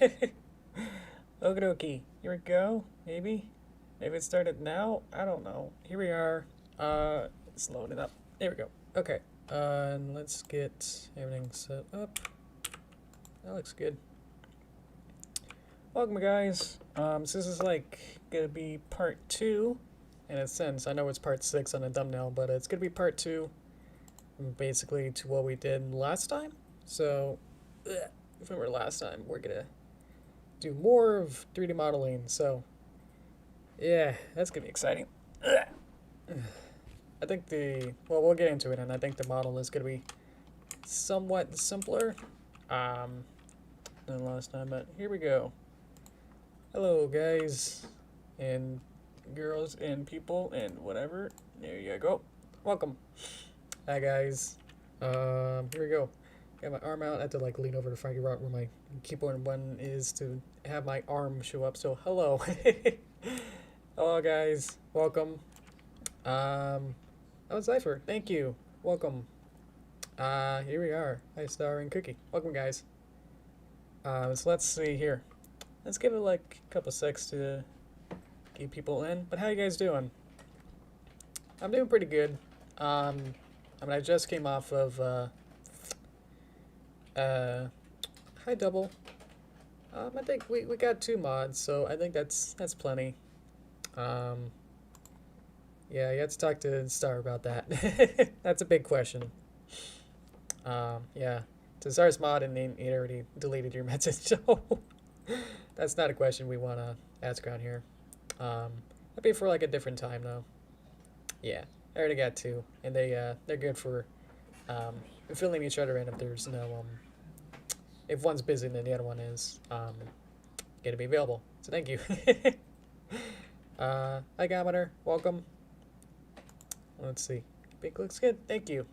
Okie dokie. Here we go. Maybe. Maybe it started now. I don't know. Here we are. It's loading up. There we go. Okay. And let's get everything set up. That looks good. Welcome, guys. So this is like gonna be part 2, in a sense. I know it's part 6 on the thumbnail, but it's gonna be part 2, basically to what we did last time. So, if we remember last time, we're gonna do more of 3D modeling. So, yeah, that's gonna be exciting. I think we'll get into it, and I think the model is gonna be somewhat simpler than last time. But here we go. Hello, guys and girls and people and whatever. There you go. Welcome. Hi, guys. Here we go. Got my arm out. I have to like lean over to figure out where my keyboard button is to have my arm show up. So hello. Hello, guys. Welcome. Oh, Cypher. Thank you. Welcome. Here we are. Hi, Star and Cookie. Welcome, guys. So let's see here. Let's give it like a couple secs to get people in. But how you guys doing? I'm doing pretty good. I mean, I just came off of hi Double. I think we got 2 mods, so I think that's plenty. Yeah, you have to talk to Star about that. That's a big question. Yeah. So Star's mod and he already deleted your message, so that's not a question we want to ask around here. That'd be for like a different time though. Yeah, I already got 2, and they're good for filling each other in if there's no if one's busy then the other one is gonna be available. So thank you. Hi Gometer, welcome. Let's see. Pink looks good. Thank you.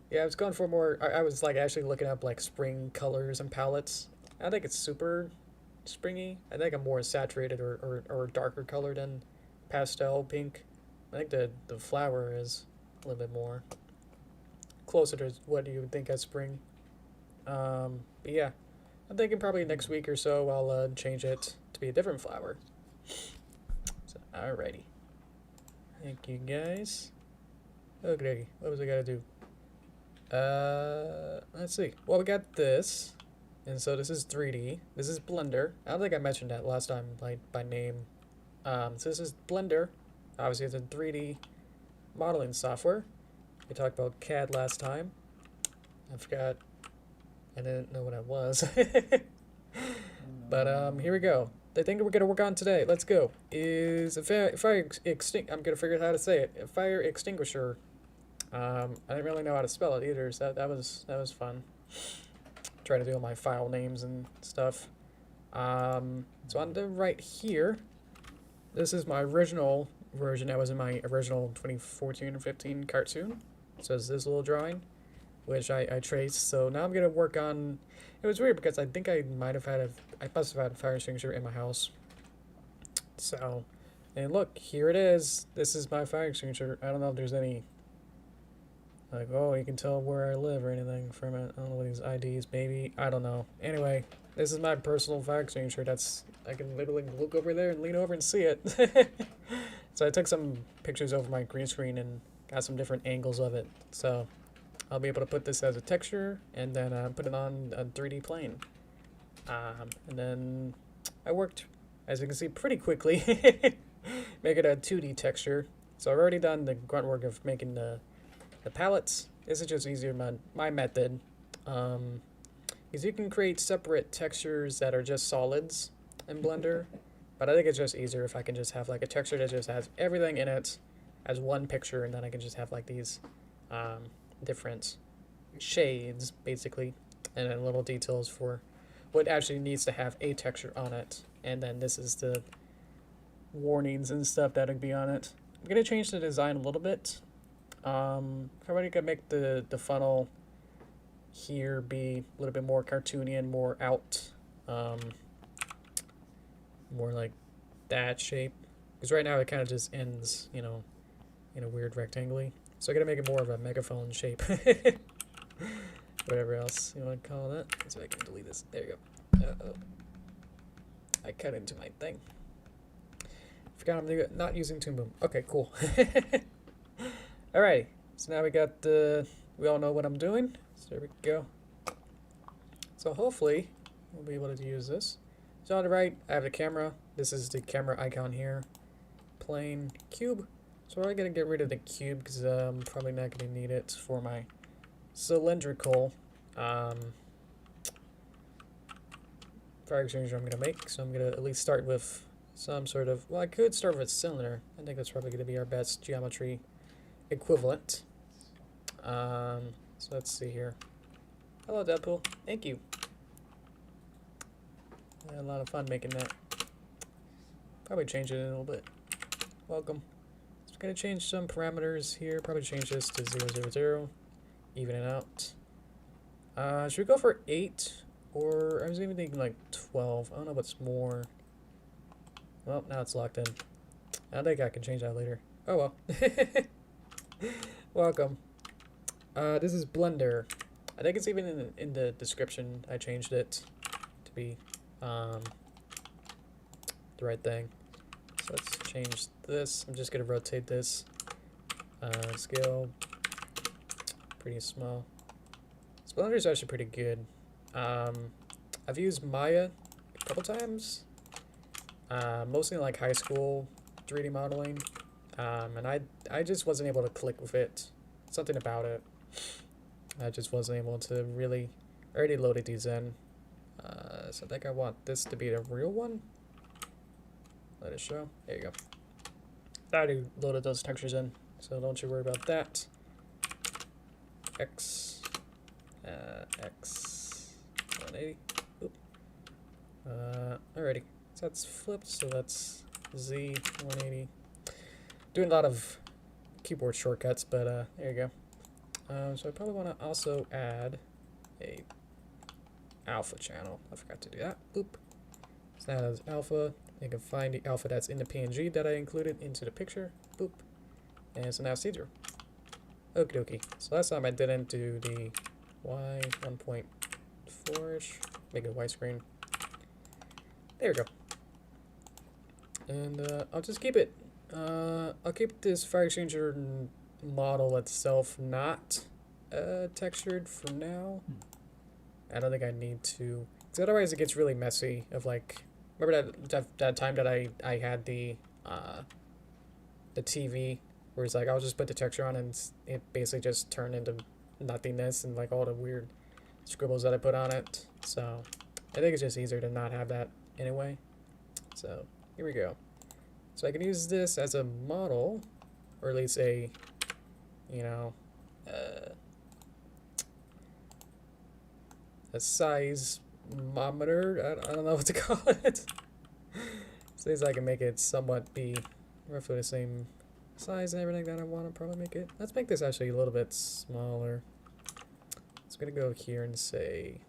Yeah, I was going for more. I was like actually looking up like spring colors and palettes. I don't think it's super springy. I think I'm more saturated or darker color than pastel pink. I think the flower is a little bit more closer to what you would think as spring. But yeah, I'm thinking probably next week or so I'll change it to be a different flower. So, alrighty. Thank you, guys. Okay, what was I gotta do? Let's see. Well, we got this. And so this is 3D. This is Blender. I don't think I mentioned that last time, like, by name. So this is Blender. Obviously, it's a 3D modeling software. We talked about CAD last time. I forgot. I didn't know what it was. But, here we go. The thing that we're going to work on today, let's go, is a fire extinguisher. I'm going to figure out how to say it. A fire extinguisher. I didn't really know how to spell it either, so that was fun. Trying to do all my file names and stuff. So on the right here, this is my original version that was in my original 2014 or 15 cartoon. So it's this little drawing, which I traced. So now I'm gonna work on. It was weird because I think I must have had a fire extinguisher in my house. So, and look, here it is. This is my fire extinguisher. I don't know if there's any, like, oh, you can tell where I live or anything from it. I don't know what these IDs, maybe. I don't know. Anyway, this is my personal fire extinguisher. I can literally look over there and lean over and see it. So I took some pictures over my green screen and got some different angles of it. So I'll be able to put this as a texture and then put it on a 3D plane. And then I worked, as you can see, pretty quickly. Make it a 2D texture. So I've already done the grunt work of making the palettes. This is just easier, my method. Because you can create separate textures that are just solids in Blender. But I think it's just easier if I can just have like a texture that just has everything in it as one picture, and then I can just have like these different shades, basically, and then little details for what actually needs to have a texture on it. And then this is the warnings and stuff that'll be on it. I'm going to change the design a little bit. Everybody could make the funnel here be a little bit more cartoony and more out, more like that shape. Because right now it kind of just ends, you know, in a weird rectangle. So I gotta make it more of a megaphone shape. Whatever else you want to call that. So I can delete this. There you Uh-oh. I cut into my thing. Forgot I'm not using Toon Boom. Okay, cool. Alrighty. So now we got the... We all know what I'm doing. So there we go. So hopefully we'll be able to use this. So on the right, I have the camera. This is the camera icon here. Plane cube. So I'm gonna get rid of the cube because I'm probably not gonna need it for my cylindrical fire extinguisher I'm gonna make. So I'm gonna at least start with some sort of, well, I could start with a cylinder. I think that's probably gonna be our best geometry equivalent. So let's see here. Hello, Deadpool. Thank you. I had a lot of fun making that. Probably change it in a little bit. Welcome. So I'm gonna change some parameters here. Probably change this to 0, 0, 0. Even it out. Should we go for 8? Or I was even thinking like 12. I don't know what's more. Well, now it's locked in. I think I can change that later. Oh well. Welcome. This is Blender. I think it's even in the description. I changed it to be the right thing. So let's change this. I'm just gonna rotate this. Scale pretty small. This Blender is actually pretty good. I've used Maya a couple times. Mostly in like high school 3D modeling. And I just wasn't able to click with it. Something about it. I just wasn't able to really... I already loaded these in. So I think I want this to be the real one. Let it show. There you go. I already loaded those textures in, so don't you worry about that. X 180. Oop. Alrighty. So that's flipped, so that's Z 180. Doing a lot of keyboard shortcuts, but there you go. So I probably want to also add a alpha channel. I forgot to do that. Boop. So now that's alpha. You can find the alpha that's in the PNG that I included into the picture. Boop. And so now it's C0. Okie dokie. So last time I didn't do the Y 1.4-ish. Make it widescreen. There we go. And I'll just keep it. I'll keep this fire exchanger model itself not textured for now. I don't think I need to, because otherwise it gets really messy. Of like, remember that time that I had the TV where it's like I'll just put the texture on and it basically just turned into nothingness and like all the weird scribbles that I put on it. So I think it's just easier to not have that anyway. So here we go. So I can use this as a model, or at least a, you know, a size mometer. I don't know what to call it. So I can make it somewhat be roughly the same size and everything that I want to probably make it. Let's make this actually a little bit smaller. It's gonna go here and say,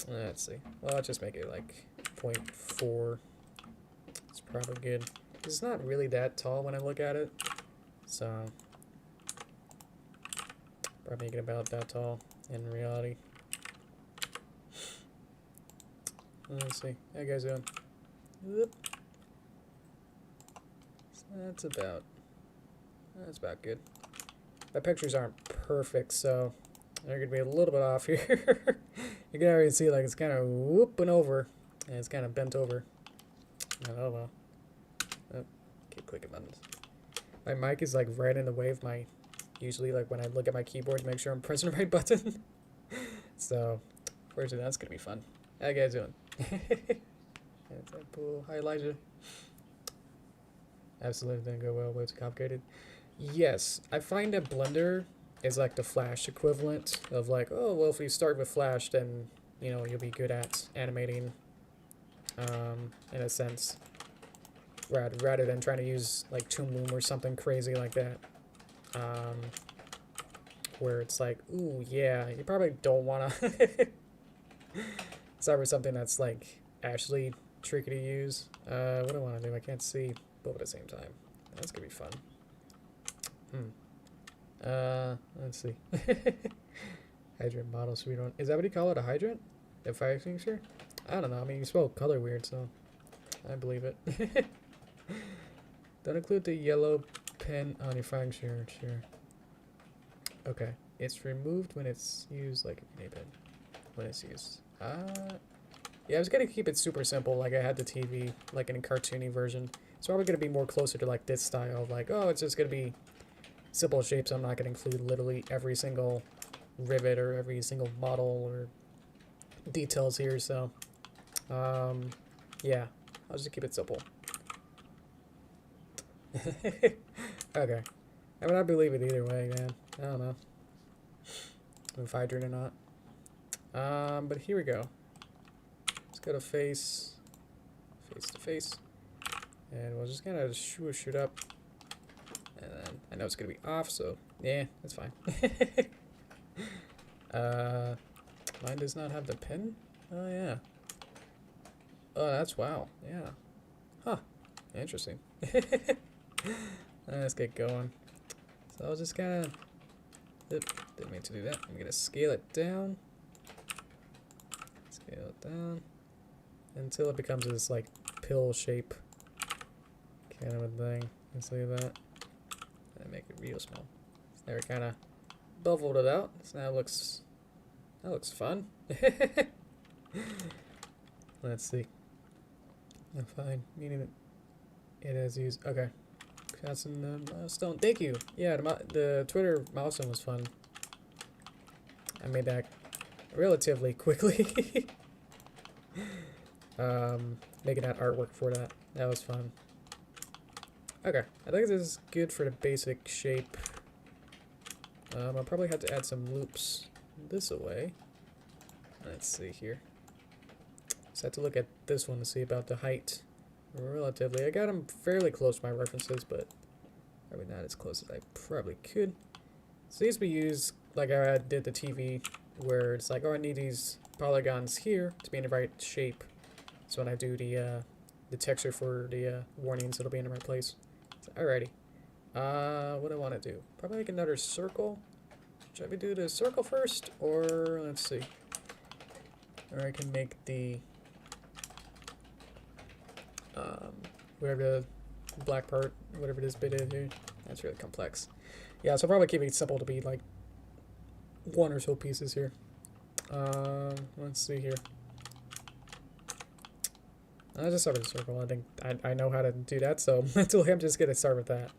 let's see. Well, I'll just make it like 0.4. It's probably good. It's not really that tall when I look at it, so probably make it about that tall in reality. Let's see. How you guys doing? Whoop. So that's about good. My pictures aren't perfect, so they're gonna be a little bit off here. You can already see like it's kind of whooping over, and it's kind of bent over. Oh well. Oh, keep clicking buttons. My mic is like right in the way of my. Usually, like when I look at my keyboard to make sure I'm pressing the right button. So, fortunately, that's gonna be fun. How you guys doing? That's Deadpool. Hi, Elijah. Absolutely didn't go well. Way too complicated. Yes, I find that Blender is like the Flash equivalent of like, oh well, if you start with Flash, then you know you'll be good at animating. In a sense, rather than trying to use like Toon Boom or something crazy like that. Where it's like, ooh, yeah, you probably don't want to start with something that's like actually tricky to use. What do I want to do? I can't see both at the same time. That's gonna be fun. Let's see. Hydrant model speed one. Is that what you call it? A hydrant? A fire extinguisher? I don't know. I mean, you spell color weird, so I believe it. Don't include the yellow pen on your fire extinguisher. Sure. Okay. It's removed when it's used like a pen. When it's used. Yeah, I was gonna keep it super simple, like I had the TV, like in a cartoony version. It's probably gonna be more closer to like this style of like, oh, it's just gonna be simple shapes. I'm not gonna include literally every single rivet or every single model or details here. So, yeah, I'll just keep it simple. Okay. I mean, I believe it either way, man. I don't know if I drew it or not. But here we go. Let's go to face to face, and we'll just kind of swoosh it up. And then I know it's gonna be off, so yeah, that's fine. Mine does not have the pin. Oh yeah. Oh, that's wow. Yeah. Huh. Interesting. Let's get going. So I'll just kind of. Didn't mean to do that. I'm gonna scale it down. Scale it down until it becomes this like pill shape kind of a thing. Let's see that. And make it real small. So there, we kind of beveled it out. So now it looks. That looks fun. Let's see. I'm fine. Meaning it has used. Okay. That's in the milestone. Thank you. Yeah, the Twitter milestone was fun. I made that relatively quickly. Making that artwork for that. That was fun. Okay, I think this is good for the basic shape. I'll probably have to add some loops this away. Let's see here. Just have to look at this one to see about the height. Relatively. I got them fairly close to my references, but probably not as close as I probably could. So these we use like I did the TV, where it's like, oh, I need these polygons here to be in the right shape. So when I do the texture for the warnings, it'll be in the right place. So, alrighty. What do I want to do? Probably make another circle. Should I do the circle first, or let's see. Or I can make the whatever the black part, whatever this bit is here. That's really complex. Yeah, so I'll probably keep it simple to be like one or so pieces here. Let's see here. I'll just start with a circle. I think I know how to do that, so I'm just gonna start with that.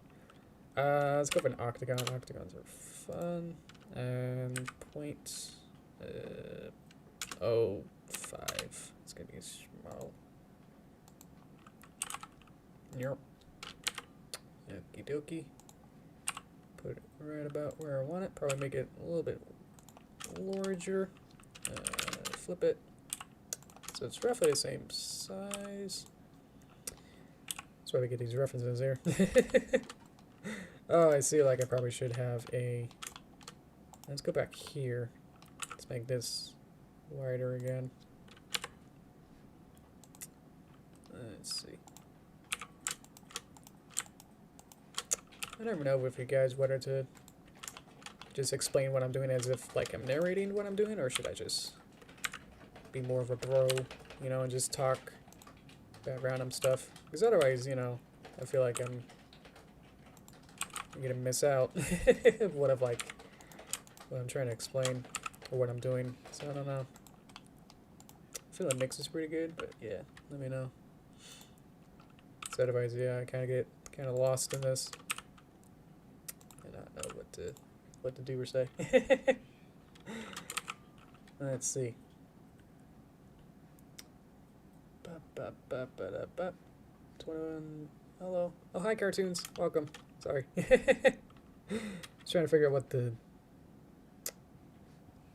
Let's go for an octagon. Octagons are fun. And point 0.05. It's gonna be small. Yep. Okie dokie. Put it right about where I want it. Probably make it a little bit larger. Flip it. So it's roughly the same size. That's why we get these references here. Oh, I see. Like I probably should have a. Let's go back here. Let's make this wider again. Let's see. I don't know if you guys wanted to just explain what I'm doing as if like I'm narrating what I'm doing, or should I just be more of a bro, you know, and just talk about random stuff? Because otherwise, you know, I feel like I'm gonna miss out of what I'm trying to explain or what I'm doing. So I don't know. I feel the mix is pretty good, but yeah, let me know. So otherwise, yeah, I kind of get lost in this. Know what to do or say. Let's see. 21. Hello. Oh, hi, cartoons. Welcome. Sorry. Just trying to figure out what the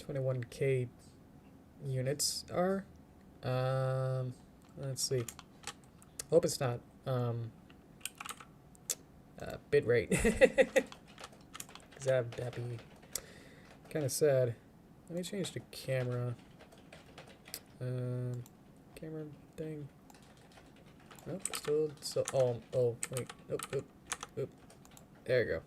21K units are. Let's see. Hope it's not bit rate. That'd be kind of sad. Let me change the camera. Camera thing. Nope, still. Oh, wait. Oop. There you go.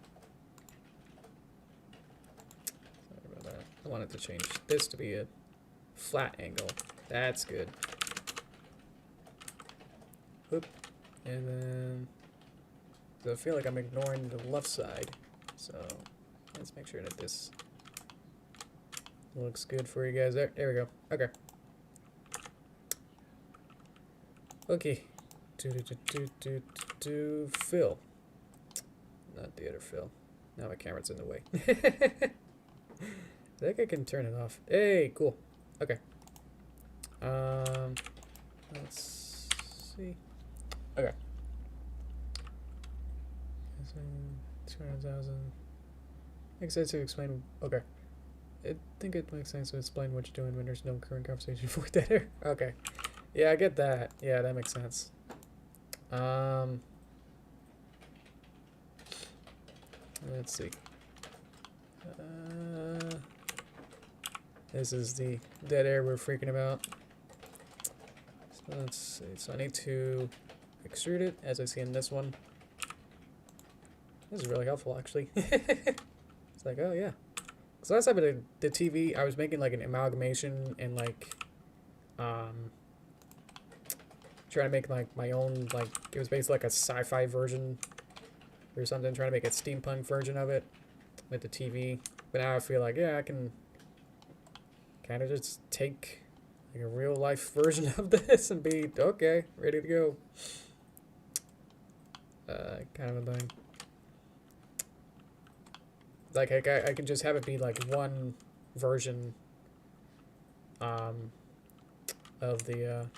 Sorry about that. I wanted to change this to be a flat angle. That's good. Oop. And then, so I feel like I'm ignoring the left side. So let's make sure that this looks good for you guys. There we go. Okay. Okay. Fill. Not the other fill. Now my camera's in the way. I think I can turn it off. Hey, cool. Okay. Let's see. Okay. 200,000. Makes sense to explain. Okay. I think it makes sense to explain what you're doing when there's no current conversation for dead air. Okay. Yeah, I get that. Yeah, that makes sense. Let's see. This is the dead air we're freaking about. So let's see. So I need to extrude it, as I see in this one. This is really helpful, actually. It's like, oh yeah. Because last time I did the TV, I was making like an amalgamation and like, trying to make like my own, like, it was basically like a sci-fi version or something, trying to make a steampunk version of it with the TV. But now I feel like, yeah, I can kind of just take like a real life version of this and be okay, ready to go. Kind of a thing. Like I can just have it be like one version of the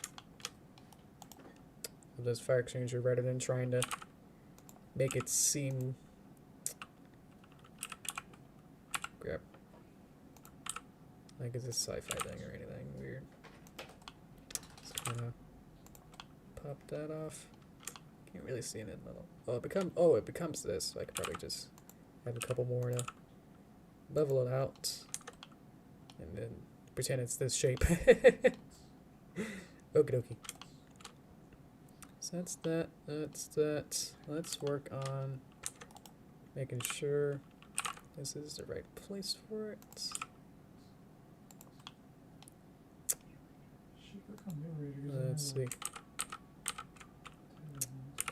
of this fire extinguisher rather than trying to make it seem crap like it's a sci-fi thing or anything weird. Just kind of pop that off. Can't really see it in the middle. Oh, it becomes this. So I could probably just have a couple more to level it out and then pretend it's this shape. Okie dokie. So that's that. Let's work on making sure this is the right place for it. Let's see.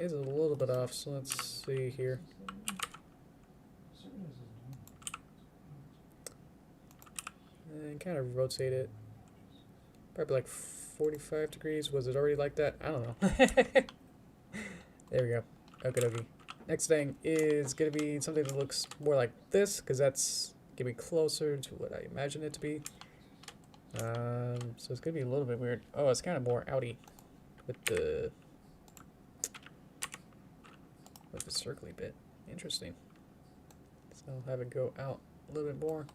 It's a little bit off, so let's see here. And kind of rotate it. Probably like 45 degrees. Was it already like that? I don't know. There we go. Okie dokie. Next thing is going to be something that looks more like this, because that's going to be closer to what I imagine it to be. So it's going to be a little bit weird. Oh, it's kind of more outy with the circly bit. Interesting. So I'll have it go out a little bit more.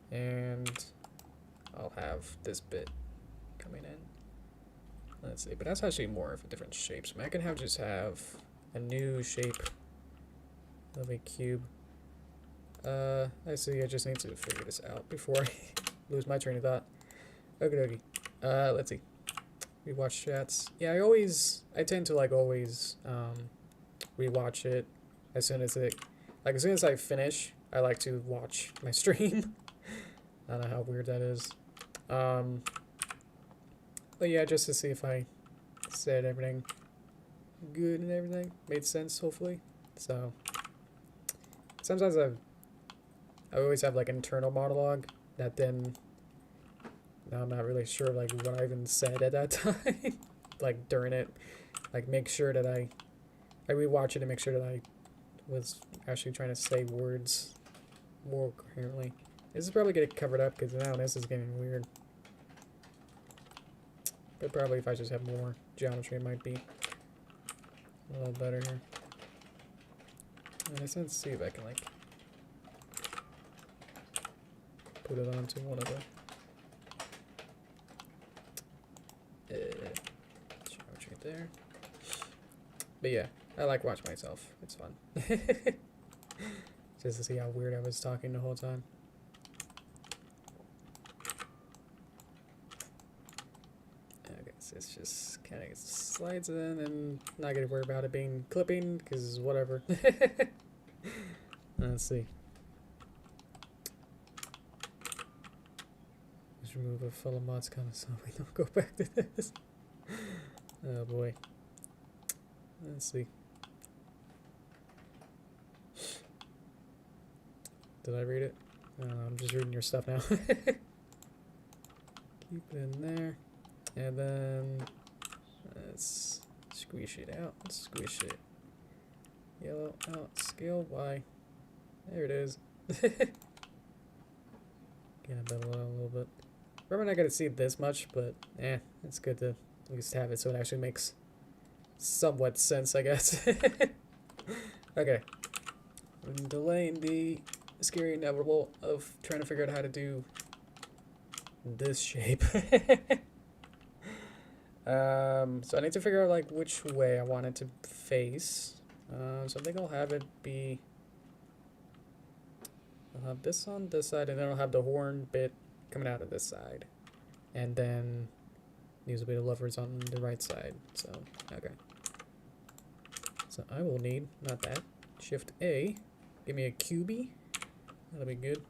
And I'll have this bit coming in. Let's see, but that's actually more of a different shape. So I can just have a new shape of a cube. I see, I just need to figure this out before I lose my train of thought. Okie dokie. Let's see. Rewatch chats. Yeah, I tend to like always rewatch it as soon as as soon as I finish, I like to watch my stream. I don't know how weird that is. But yeah, just to see if I said everything good and everything made sense, hopefully. So sometimes I always have like internal monologue that then now I'm not really sure like what I even said at that time. Like during it, like make sure that I rewatch it and make sure that I was actually trying to say words more coherently. This is probably getting covered up because now this is getting weird. But probably if I just have more geometry, it might be a little better here. And let's see if I can like put it onto one of the geometry there. But yeah, I like watching myself. It's fun. Just to see how weird I was talking the whole time. It's just kind of slides in and not gonna worry about it being clipping because whatever. Let's see. remove a fellow mod's comments so we don't go back to this. Oh boy. Let's see. Did I read it? I'm just reading your stuff now. Keep it in there. And then let's squish it out. Squish it. Yellow out. Scale Y. There it is. Get a bevel out a little bit. We're not going to see this much, but it's good to at least have it so it actually makes somewhat sense, I guess. Okay. I'm delaying the scary inevitable of trying to figure out how to do this shape. So I need to figure out like which way I want it to face. So I think I'll have it be, I'll have this on this side, and then I'll have the horn bit coming out of this side, and then use a bit of levers on the right side. So okay. So I will need, not that, Shift A, give me a QB. That'll be good.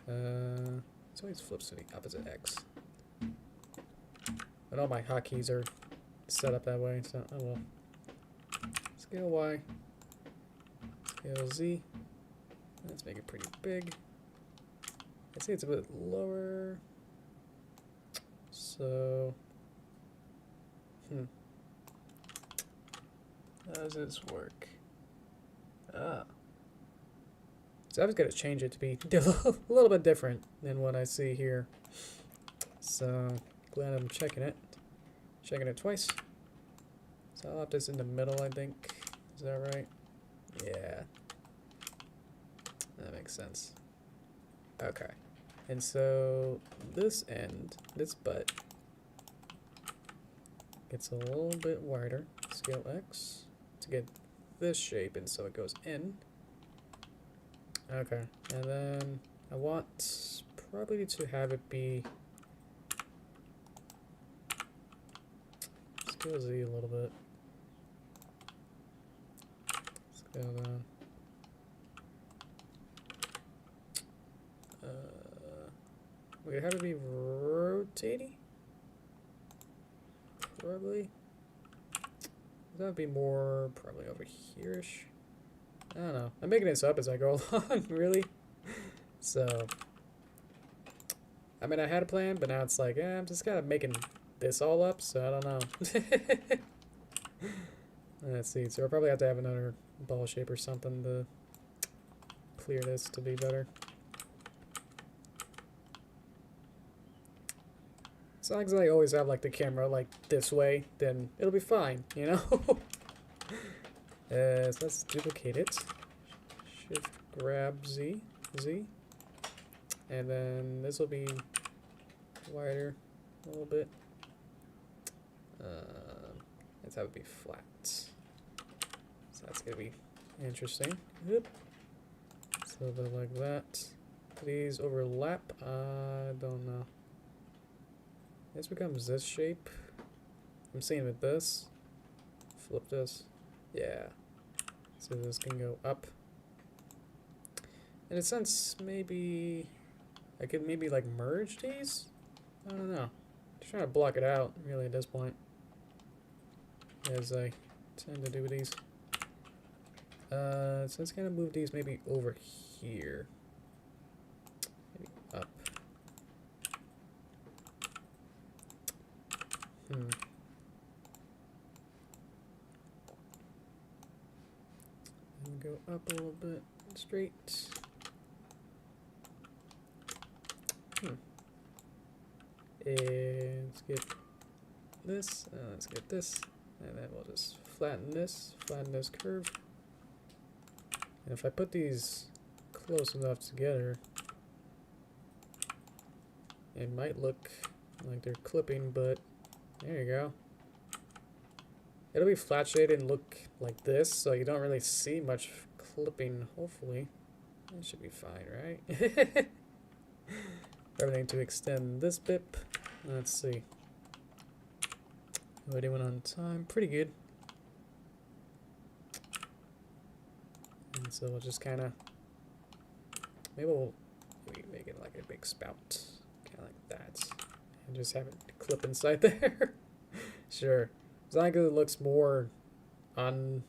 It always flips to the opposite X. But all my hotkeys are set up that way, so I will. Scale Y. Scale Z. Let's make it pretty big. I see it's a bit lower. So, how does this work? So I was going to change it to be a little bit different than what I see here. So, glad I'm checking it. Checking it twice. So I'll have this in the middle, I think. Is that right? Yeah. That makes sense. Okay. And so this end, this butt, gets a little bit wider. Scale X to get this shape, and so it goes in. Okay. And then I want probably to have it be scale Z a little bit. Scale down. Wait, have it be rotating? Probably. That would be more probably over here-ish. I don't know. I'm making this up as I go along, really. So, I mean, I had a plan, but now it's like, I'm just kind of making this all up, so I don't know. Let's see. So, I'll probably have to have another ball shape or something to clear this to be better. As long as I always have like the camera like this way, then it'll be fine, you know? So let's duplicate it. Shift grab Z, and then this will be wider a little bit. Let's have it be flat. So that's gonna be interesting. Yep. So a bit like that. These overlap. I don't know. This becomes this shape. I'm seeing with this. Flip this. Yeah. So this can go up. In a sense, maybe I could maybe like merge these? I don't know. Just trying to block it out really at this point, as I tend to do with these. So let's kind of move these maybe over here. Maybe up. And go up a little bit straight. And let's get this, let's get this, and then we'll just flatten this curve. And if I put these close enough together, it might look like they're clipping, but there you go. It'll be flat shaded and look like this, so you don't really see much clipping, hopefully. That should be fine, right? Everything to extend this bip. Let's see. Already went on time. Pretty good. And so we'll just kind of... Maybe we'll make it like a big spout. Kind of like that. And just have it clip inside there. Sure. As long as it looks more on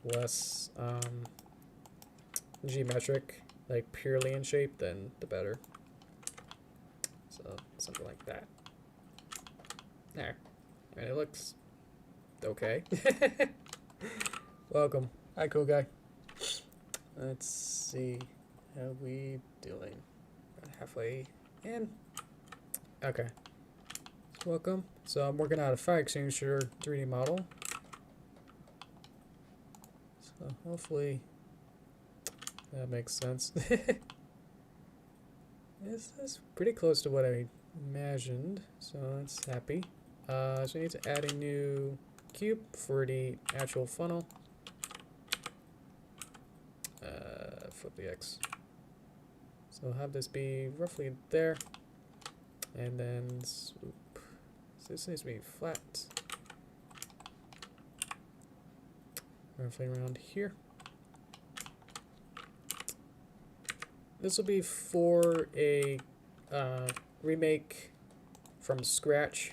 less geometric, like purely in shape, then the better. So something like that. There. I mean, it looks okay. Welcome. Hi, cool guy. Let's see. How we doing? About halfway in. Okay. Welcome. So I'm working out a fire extinguisher 3D model. So hopefully that makes sense. This is pretty close to what I imagined, so that's happy. So we need to add a new cube for the actual funnel. Flip the X. So we'll have this be roughly there, and then swoop. So this needs to be flat, roughly around here. This will be for a remake from scratch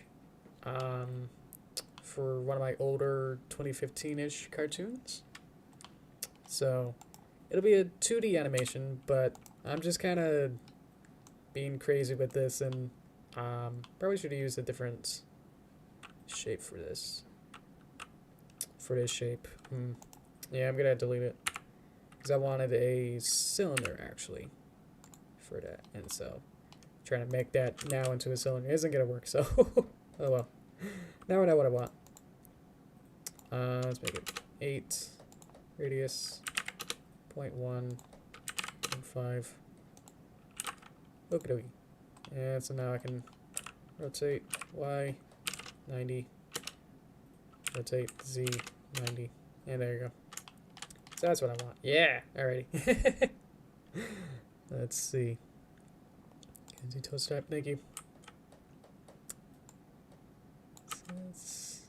for one of my older 2015-ish cartoons. So it'll be a 2D animation, but I'm just kind of being crazy with this, and probably should have used a different shape for this. For this shape. Yeah, I'm going to delete it. Because I wanted a cylinder, actually, for that. And so, trying to make that now into a cylinder isn't going to work, so, oh well. Now I know what I want. Let's make it 8, radius, 0.1, 0.5. Okie dokie. And so now I can rotate Y, 90, rotate Z, 90, and there you go. So that's what I want. Yeah, alrighty. Let's see. Kenzie toe strap, thank you. So let's,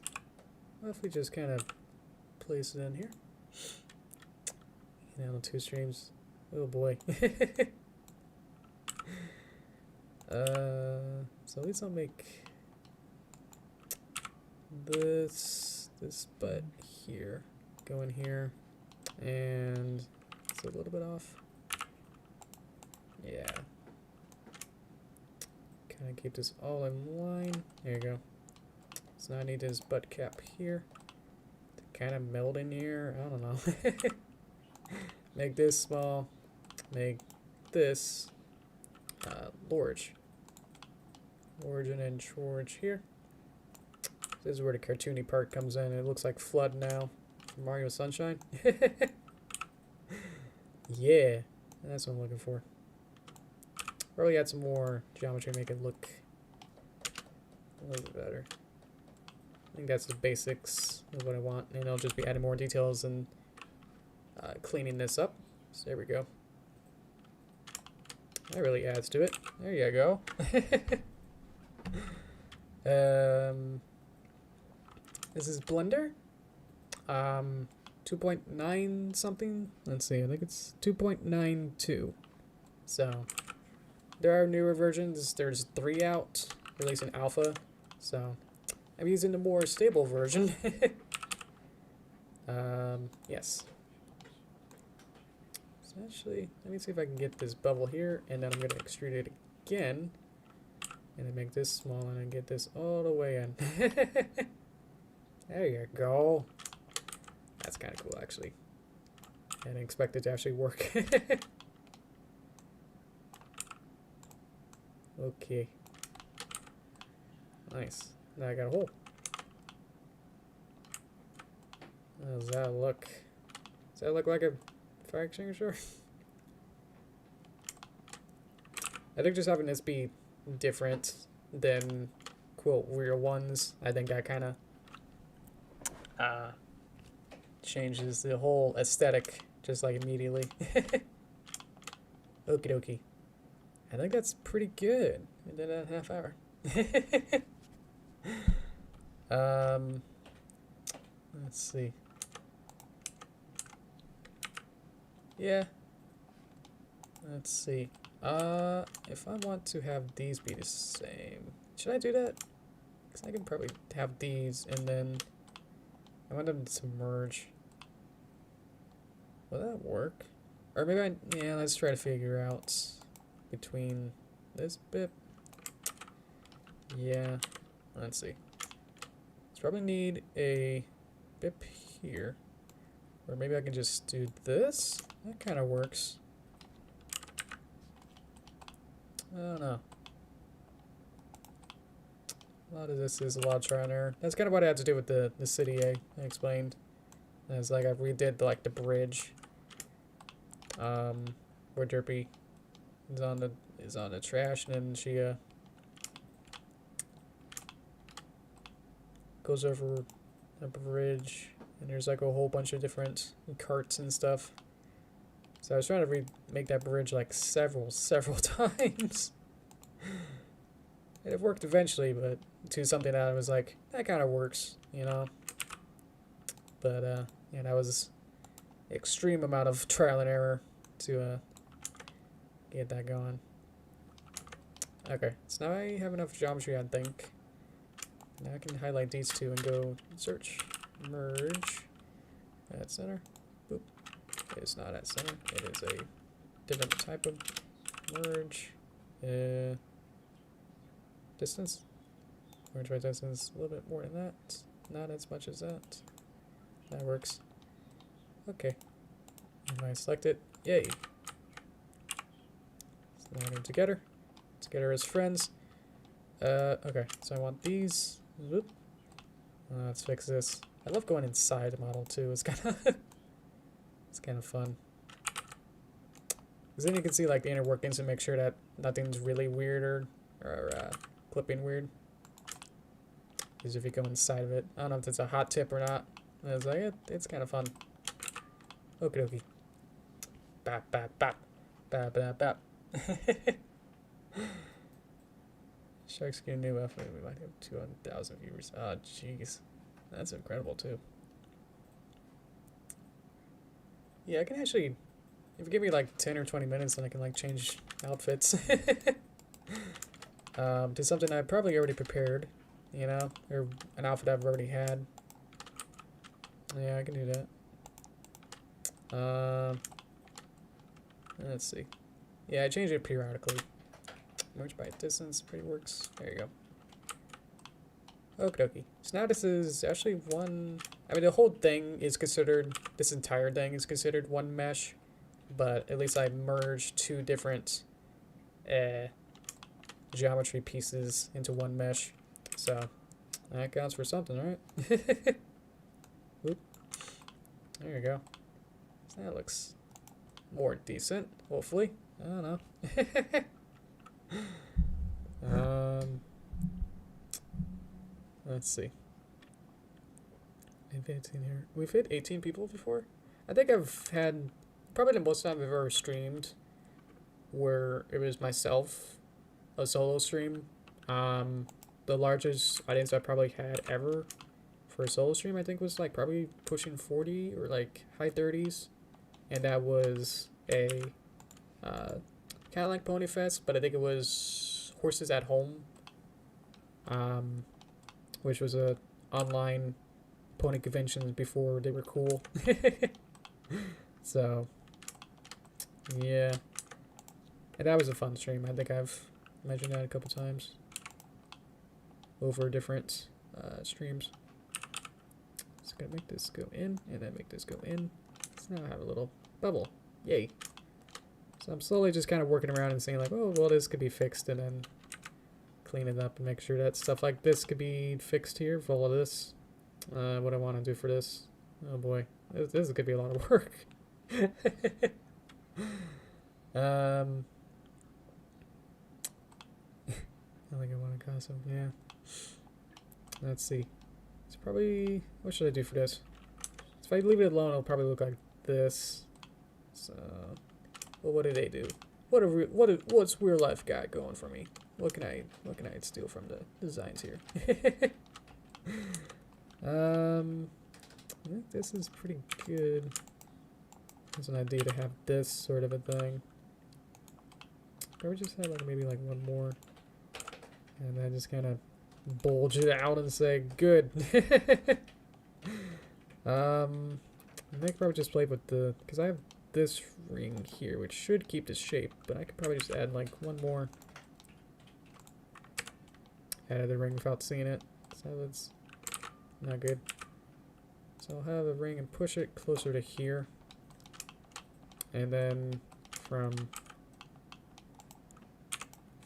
what if we just kind of place it in here? And on 2 streams. Oh boy. So at least I'll make this butt here, go in here. And it's a little bit off. Yeah. Kind of keep this all in line. There you go. So now I need this butt cap here to kind of meld in here. I don't know. Make this small. Make this large. Origin and George here. This is where the cartoony part comes in. It looks like Flood now. Mario Sunshine. Yeah, that's what I'm looking for. Probably add some more geometry to make it look a little bit better. I think that's the basics of what I want, and I'll just be adding more details and cleaning this up. So there we go. That really adds to it. There you go. This is Blender. 2.9 something. Let's see. I think it's 2.92. So there are newer versions. There's 3 out, releasing alpha. So I'm using the more stable version. Yes. So actually, let me see if I can get this bubble here, and then I'm going to extrude it again, and then make this small, and then get this all the way in. There you go. That's kind of cool, actually. I didn't expect it to actually work. Okay. Nice. Now I got a hole. How does that look? Does that look like a fire extinguisher? I think just having this be different than, quote, real ones, I think that kind of changes the whole aesthetic just like immediately. Okie dokie. I think that's pretty good. We did a half hour. Let's see. Yeah. Let's see. If I want to have these be the same, should I do that? Because I can probably have these and then I want them to merge. Will that work? Or maybe yeah, let's try to figure out between this bit. Yeah, let's see. Let's probably need a bip here. Or maybe I can just do this. That kind of works. I don't know. A lot of this is a lot of trial and error. That's kind of what I had to do with the city I explained. It's like I redid like the bridge. Where Derpy is on the trash, and then she goes over a bridge, and there's like a whole bunch of different carts and stuff. So I was trying to make that bridge like several times. And it worked eventually, but to something that I was like, that kind of works, you know. But yeah, that was extreme amount of trial and error to get that going. Okay, so now I have enough geometry, I think. Now I can highlight these two and go search, merge, at center. Boop. It is not at center. It is a different type of merge. Distance. Merge by distance. A little bit more than that. Not as much as that. That works. Okay. And I select it. Yay. So now they're together. Together as friends. Okay. So I want these. Whoop. Let's fix this. I love going inside the model too. It's kind of it's kind of fun. Because then you can see like the inner workings and make sure that nothing's really weird or clipping weird. Because if you go inside of it, I don't know if it's a hot tip or not. It's like it's kind of fun. Okie dokie. Bap bap bap. Bap bap bap. Sharks get a new effort. We might have 200,000 viewers. Oh, jeez. That's incredible, too. Yeah, I can actually... If you give me, like, 10 or 20 minutes, then I can, like, change outfits. To something I probably already prepared, you know? Or an outfit I've already had. Yeah, I can do that. Let's see. Yeah, I change it periodically. Merge by distance, pretty works. There you go. Okie dokie. So now this is actually one... I mean, the whole thing is considered... This entire thing is considered one mesh. But at least I merged two different geometry pieces into one mesh. So that counts for something, right? Oop. There you go. So that looks more decent, hopefully. I don't know. Let's see. We've hit 18 people before. I think I've had probably the most time I've ever streamed where it was myself, a solo stream. The largest audience I probably had ever for a solo stream I think was like probably pushing 40 or like high 30s, and that was a kind of like Pony Fest, but I think it was Horses at Home, which was a online pony convention before they were cool. So yeah, and that was a fun stream. I think I've mentioned that a couple times over different streams. Just gonna make this go in and then make this go in. So now I have a little bubble. Yay. So I'm slowly just kind of working around and saying like, oh, well, this could be fixed, and then clean it up and make sure that stuff like this could be fixed here for all of this. What I want to do for this. Oh boy, this is gonna be a lot of work. I think I want a costume, yeah. Let's see. It's probably... What should I do for this? If I leave it alone, it'll probably look like this. So... Well, what do they do? What's Real Life Guy going for me? What can I steal from the designs here? I think this is pretty good. There's an idea to have this sort of a thing. probably just have like maybe like one more, and then just kind of bulge it out and say good. I think probably just play with the, because I have this ring here, which should keep this shape, but I could probably just add like one more. Add the ring without seeing it, so that's not good. So I'll have a ring and push it closer to here, and then from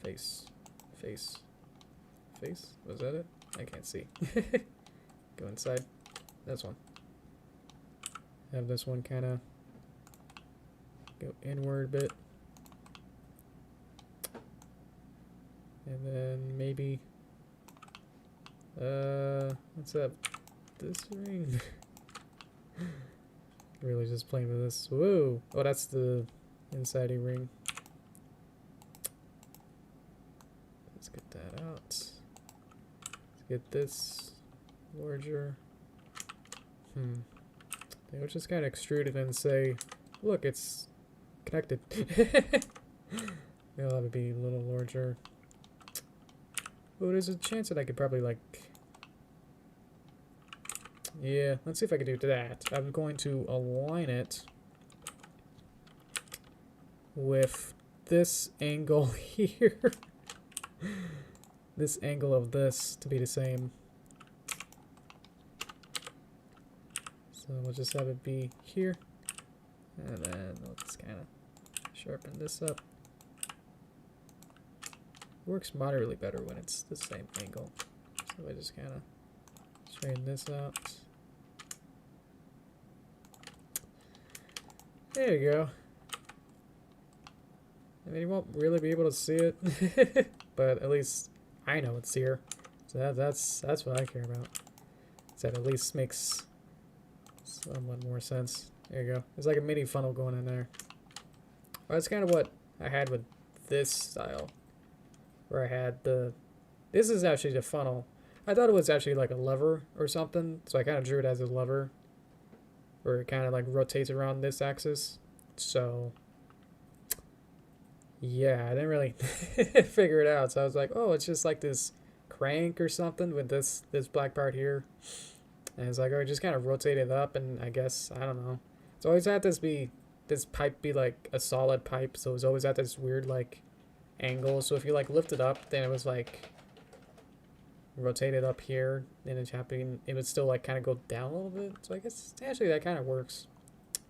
face, was that it? I can't see. Go inside. This one. Have this one kind of go inward a bit. And then maybe, what's up? This ring. Really just playing with this. Whoa! Oh, that's the inside ring. Let's get that out. Let's get this larger. We'll just kind of extrude it and say, look, it's connected. It'll have to be a little larger. Oh, there's a chance that I could probably like... Yeah, let's see if I can do that. I'm going to align it with this angle here. This angle of this to be the same. So we'll just have it be here. And then we'll just kind of sharpen this up. Works moderately better when it's the same angle. So I just kind of straighten this out. There you go. I mean, you won't really be able to see it, but at least I know it's here. So that's what I care about. So that at least makes somewhat more sense. There you go. There's like a mini funnel going in there. Well, that's kind of what I had with this style. Where I had the... This is actually the funnel. I thought it was actually like a lever or something. So I kind of drew it as a lever. Where it kind of like rotates around this axis. So... yeah, I didn't really figure it out. So I was like, oh, it's just like this crank or something with this black part here. And it's like, oh, just kind of rotate it up, and I guess, I don't know. It's always had this pipe be like a solid pipe, so it's always at this weird like angle. So if you like lift it up, then it was like rotated up here, and it would still like kind of go down a little bit. So I guess actually that kind of works.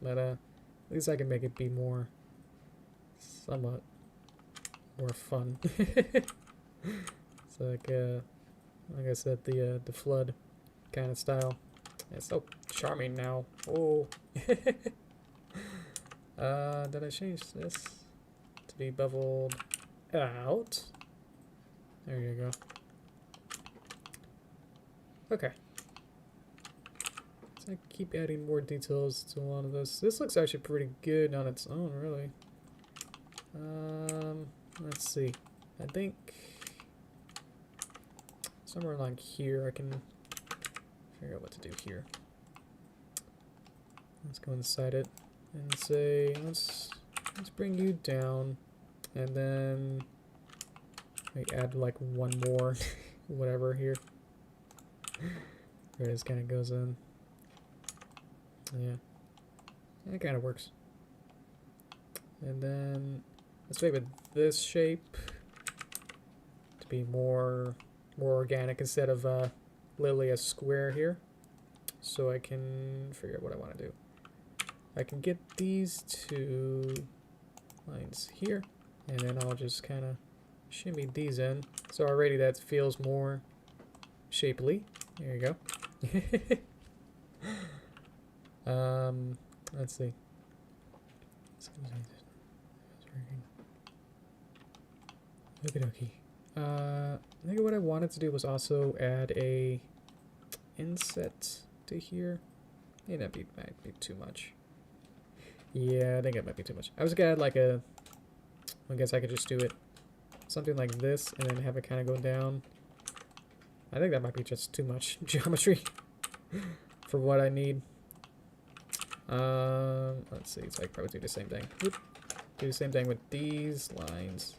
But at least I can make it be more, somewhat more fun. It's like I said, the flood kind of style. It's so charming now. Oh. Did I change this to be beveled out? There you go. Okay. So I keep adding more details to a lot of this. This looks actually pretty good on its own, really. Let's see. I think somewhere along here I can figure out what to do here. Let's go inside it and say, let's bring you down, and then I add like one more whatever here. There it is, kind of goes in. Yeah, that kind of works. And then let's make with this shape to be more organic instead of literally a square here. So I can figure out what I want to do. I can get these two lines here, and then I'll just kind of shimmy these in. So already that feels more shapely. There you go. Let's see. Okie dokie. I think what I wanted to do was also add a inset to here. Yeah, that might be too much. Yeah, I think it might be too much. I was gonna add like I guess I could just do it something like this and then have it kind of go down. I think that might be just too much geometry for what I need. Let's see, so I can probably do the same thing. Oop. Do the same thing with these lines.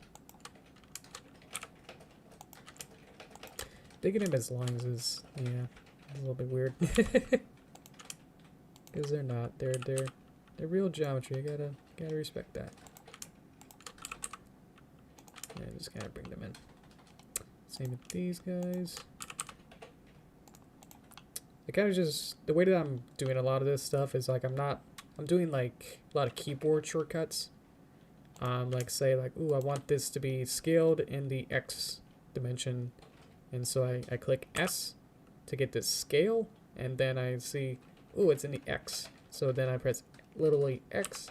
digging in his lines is, yeah, a little bit weird. Because they're not. They're real geometry. I gotta respect that. Yeah, just gotta bring them in. Same with these guys. I kind of just, the way that I'm doing a lot of this stuff is like I'm doing like a lot of keyboard shortcuts. Like say like, ooh, I want this to be scaled in the X dimension. And so I click S to get this scale. And then I see, ooh, it's in the X. So then I press literally X.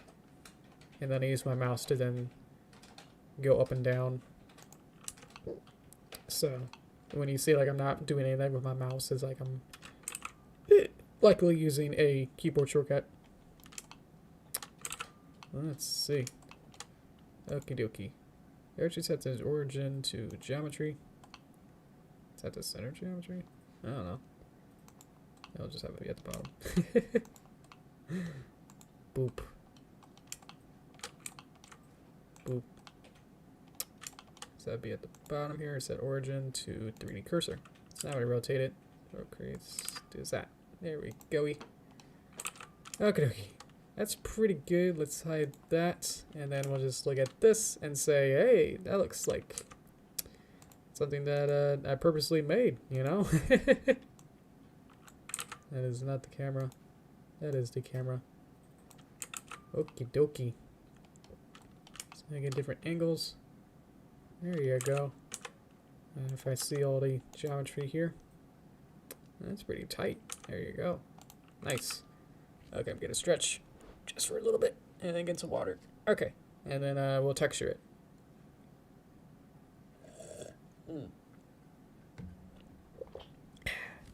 And then I use my mouse to then go up and down. So when you see like I'm not doing anything with my mouse, it's like I'm likely using a keyboard shortcut. Let's see. Okie dokie. It actually sets its origin to geometry. Is that the center geometry? I don't know. I'll just have it be at the bottom. Boop. Boop. So that'd be at the bottom here. Set origin to 3D cursor. So now we rotate it. So it creates, does that. There we go. Okay. That's pretty good. Let's hide that. And then we'll just look at this and say, hey, that looks like something that I purposely made, you know? That is not the camera. That is the camera. Okie dokie. So I get different angles. There you go. And if I see all the geometry here, that's pretty tight. There you go. Nice. Okay, I'm gonna stretch just for a little bit and then get some water. Okay, and then we'll texture it.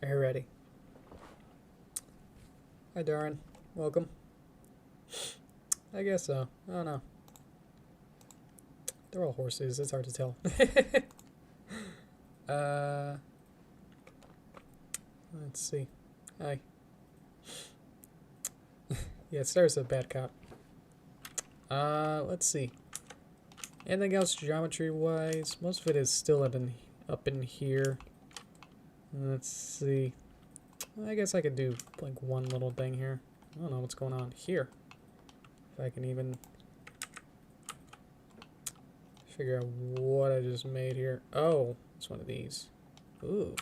Alrighty. Hi, Darren. Welcome. I guess so. I don't know. They're all horses. It's hard to tell. Let's see. Hi. Yeah, Star's a bad cop. Let's see. Anything else geometry-wise? Most of it is still up in here. Let's see. I guess I could do like one little thing here. I don't know what's going on here. If I can even figure out what I just made here. Oh, it's one of these. Ooh.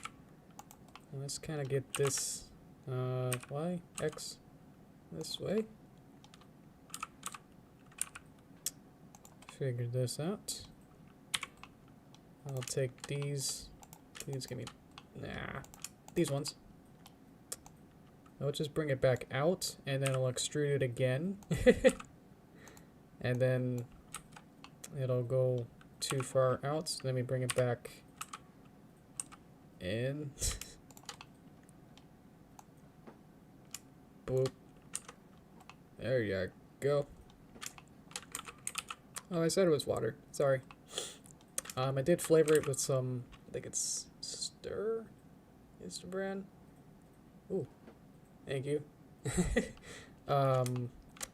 Let's kind of get this Y, X this way. Figure this out. I'll take these. These give me, nah, these ones. I'll just bring it back out, and then I'll extrude it again. And then it'll go too far out, so let me bring it back in. Boop. There you go. Oh, I said it was water. Sorry. I did flavor it with some, I think it's Stir is the brand. Ooh. Thank you.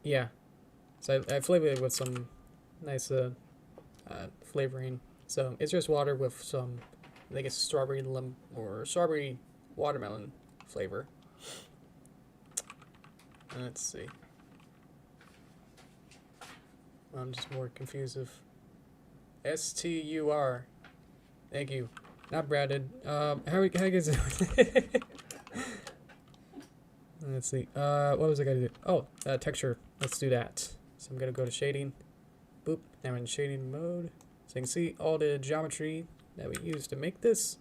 Yeah. So I flavored it with some nice flavoring. So it's just water with some, I think it's strawberry or strawberry watermelon flavor. Let's see. I'm just more confused of STUR. Thank you. Not branded. How you guys doing? Let's see. What was I gonna do? Oh, texture. Let's do that. So I'm gonna go to shading. Boop. Now I'm in shading mode. So you can see all the geometry that we used to make this.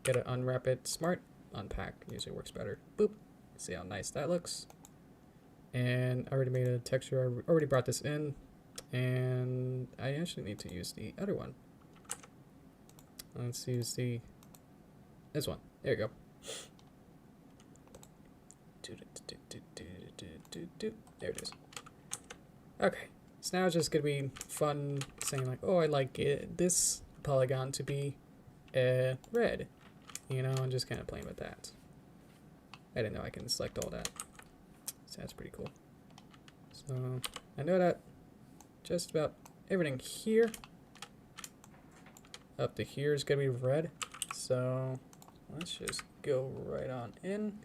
Gotta unwrap it smart. Unpack usually works better. Boop. See how nice that looks. And I already made a texture. I already brought this in. And I actually need to use the other one. Let's use this one. There you go. There it is. Okay. So now it's just gonna be fun saying like, oh, I like this polygon to be red. You know, and just kind of playing with that. I didn't know I can select all that. So that's pretty cool. So I know that just about everything here up to here is gonna be red. So let's just go right on in.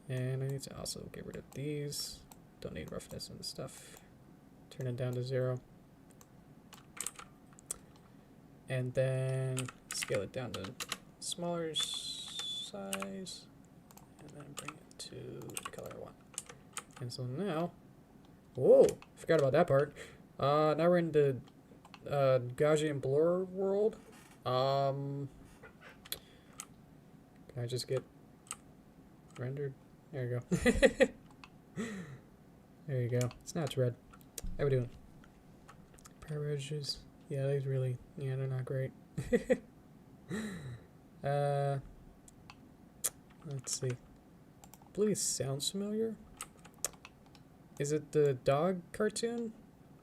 And I need to also get rid of these. Don't need roughness and stuff. Turn it down to 0. And then scale it down to smaller size. And then bring it to the color I want. And so now, whoa, forgot about that part. Now we're in the Gaussian blur world. Can I just get rendered? There you go. There you go. It's not red. How we doing? Power edges. Yeah, these really, yeah, they're not great. Let's see. I believe it sounds familiar. Is it the dog cartoon?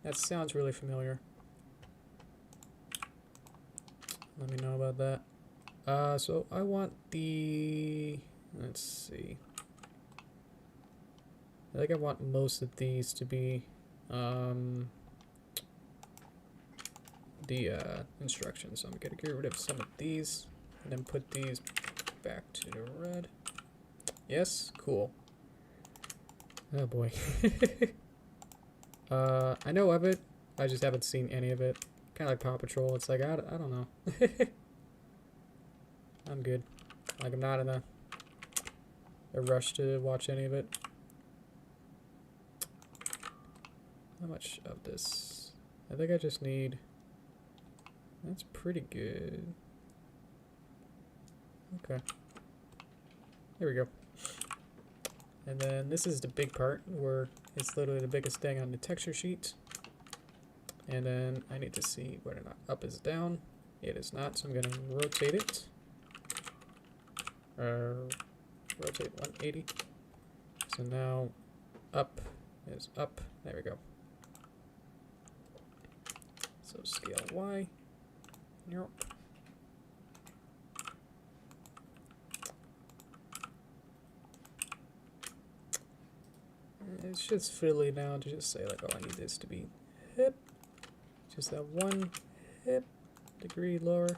That sounds really familiar. Let me know about that. So I want the, let's see. I think I want most of these to be the instructions. So I'm gonna get rid of some of these and then put these back to the red. Yes, cool. Oh boy. I know of it. I just haven't seen any of it. Kind of like Paw Patrol. It's like I don't know. I'm good. Like I'm not in a rush to watch any of it. How much of this? I think I just need. That's pretty good. Okay. There we go. And then this is the big part where it's literally the biggest thing on the texture sheet. And then I need to see whether or not up is down. It is not, so I'm going to rotate it. Rotate 180. So now up is up. There we go. So scale Y. Nope. It's just fiddly now to just say like, oh, I need this to be hip. Just that 1 hip degree lower.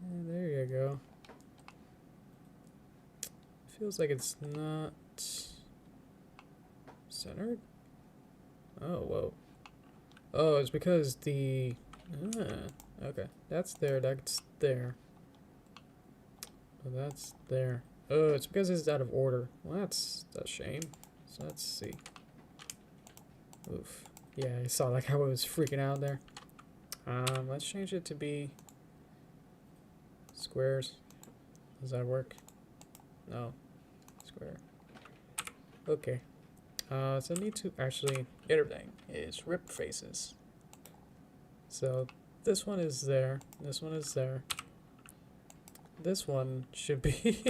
And there you go. Feels like it's not centered. Oh, whoa. Oh, it's because the... okay. That's there, that's there. Oh, that's there. Oh, it's because it's out of order. Well, that's a shame. So let's see. Oof. Yeah, I saw like how I was freaking out there. Let's change it to be squares. Does that work? No. Square. Okay. So I need to actually, the other thing is rip faces. So this one is there. This one is there. This one should be.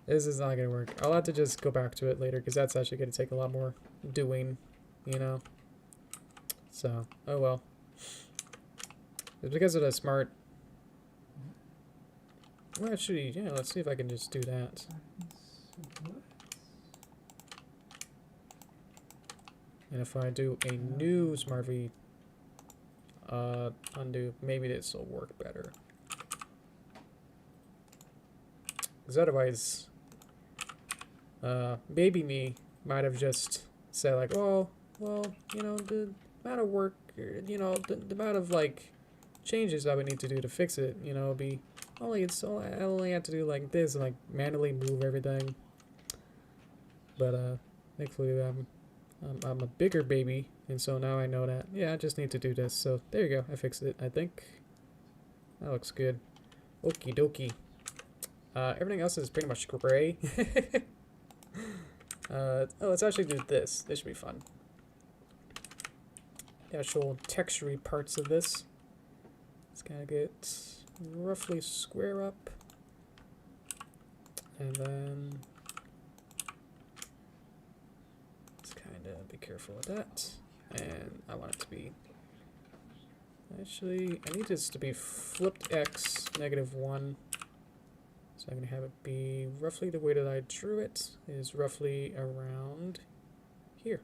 This is not gonna work. I'll have to just go back to it later because that's actually gonna take a lot more doing, you know. So, oh well. It's because of the smart. Well, actually, yeah. Let's see if I can just do that. And if I do a new Smart V undo, maybe this will work better. Because otherwise, baby me might have just said like, oh, well, you know, the amount of work, you know, the amount of like changes that we need to do to fix it, you know, be only I only have to do like this and like manually move everything. But thankfully I'm a bigger baby, and so now I know that, yeah, I just need to do this. So there you go, I fixed it, I think. That looks good. Okie dokie. Everything else is pretty much gray. Oh, let's actually do this. This should be fun. The actual textury parts of this. Let's kind of get roughly square up. And then let's kind of be careful with that. And I want it to be, actually, I need this to be flipped x -1. So I'm going to have it be roughly the way that I drew it is roughly around here.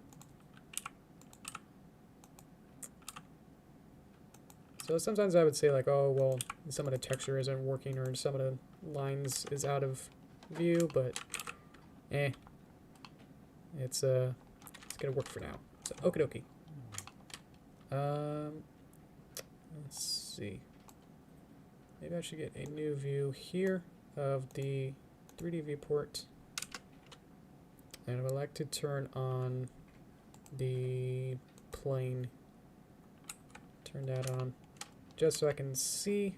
So sometimes I would say like, oh, well, some of the texture isn't working or some of the lines is out of view, but it's gonna work for now. So okie dokie. Let's see. Maybe I should get a new view here of the 3D viewport. And I would like to turn on the plane. Turn that on. Just so I can see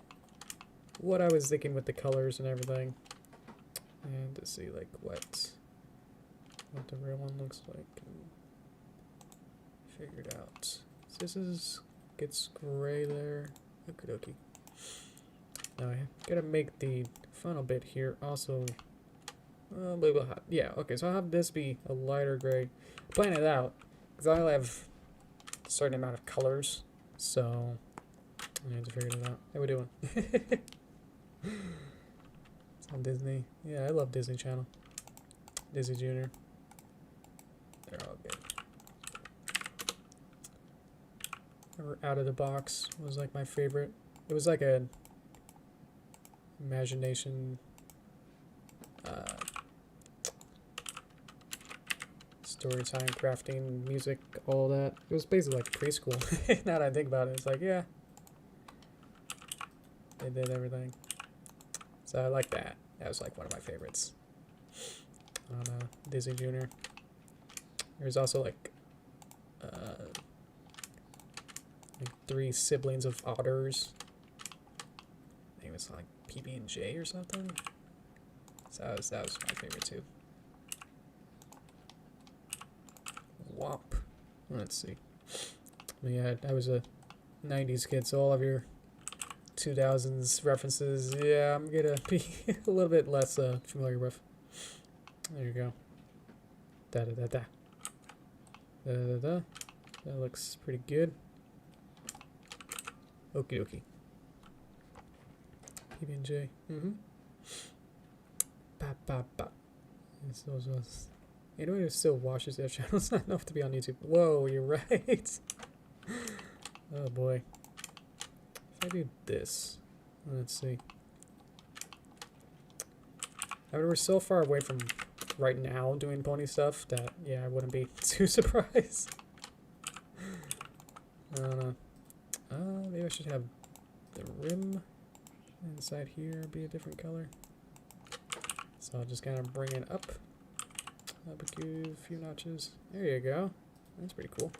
what I was thinking with the colors and everything. And to see like what the real one looks like. Figure it out. So this gets gray there. Okie dokie. Now I gotta make the final bit here also. Yeah, okay, so I'll have this be a lighter gray. Plan it out, because I only have a certain amount of colors, so I need to figure it out. How we doing? It's on Disney. Yeah, I love Disney Channel. Disney Junior. They're all good. Remember Out of the Box was like my favorite. It was like a imagination story time, crafting, music, all that. It was basically like preschool. Now that I think about it, it's like, yeah, they did everything. So I like that. That was like one of my favorites on Disney Junior. There's also like 3 siblings of otters. I think it was like PB&J or something. So that was my favorite too. Wop. Let's see. Yeah, I was a 90s kid, so all of your 2000s references, yeah, I'm gonna be a little bit less familiar with. There you go. Da da da da. Da da da. That looks pretty good. Okie dokie. PB&J. Ba ba ba. Anyone who still watches their channels not enough to be on YouTube. Whoa, you're right. Oh boy. If I do this, let's see. I mean, we're so far away from right now doing pony stuff that, yeah, I wouldn't be too surprised. I don't know. Maybe I should have the rim inside here be a different color. So I'll just kind of bring it up a few notches. There you go. That's pretty cool.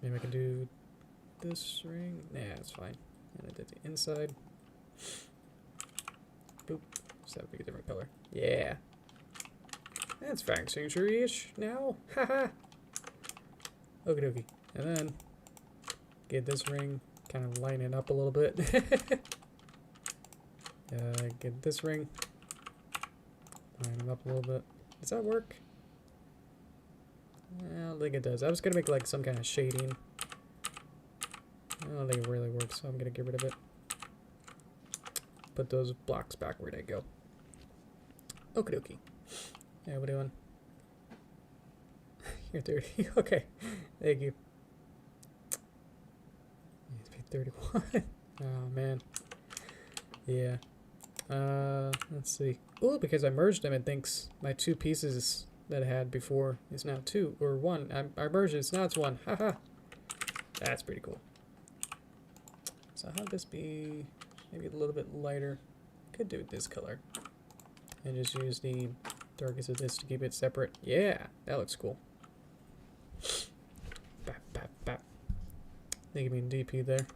Maybe I can do this ring. Nah, it's fine. And I did the inside. Boop. Just have to pick a different color. Yeah. That's Fang Sanctuary-ish now. Haha. Okie dokie. And then get this ring, kind of line it up a little bit. Get this ring, line it up a little bit. Does that work? I don't think it does. I was gonna make like some kind of shading. I don't think it really works, so I'm gonna get rid of it. Put those blocks back where they go. Okie dokie. Yeah, what are you doing? You're 30. Okay. Thank you. Needs to be 31. Oh man. Yeah. Let's see. Oh, because I merged them, it thinks my 2 pieces that I had before is now 2 or 1. I merged it, now it's 1. Haha. That's pretty cool. So I'll have this be maybe a little bit lighter. Could do it this color. And just use the darkest of this to keep it separate. Yeah, that looks cool. Bap, bap, bap. They give me DP there.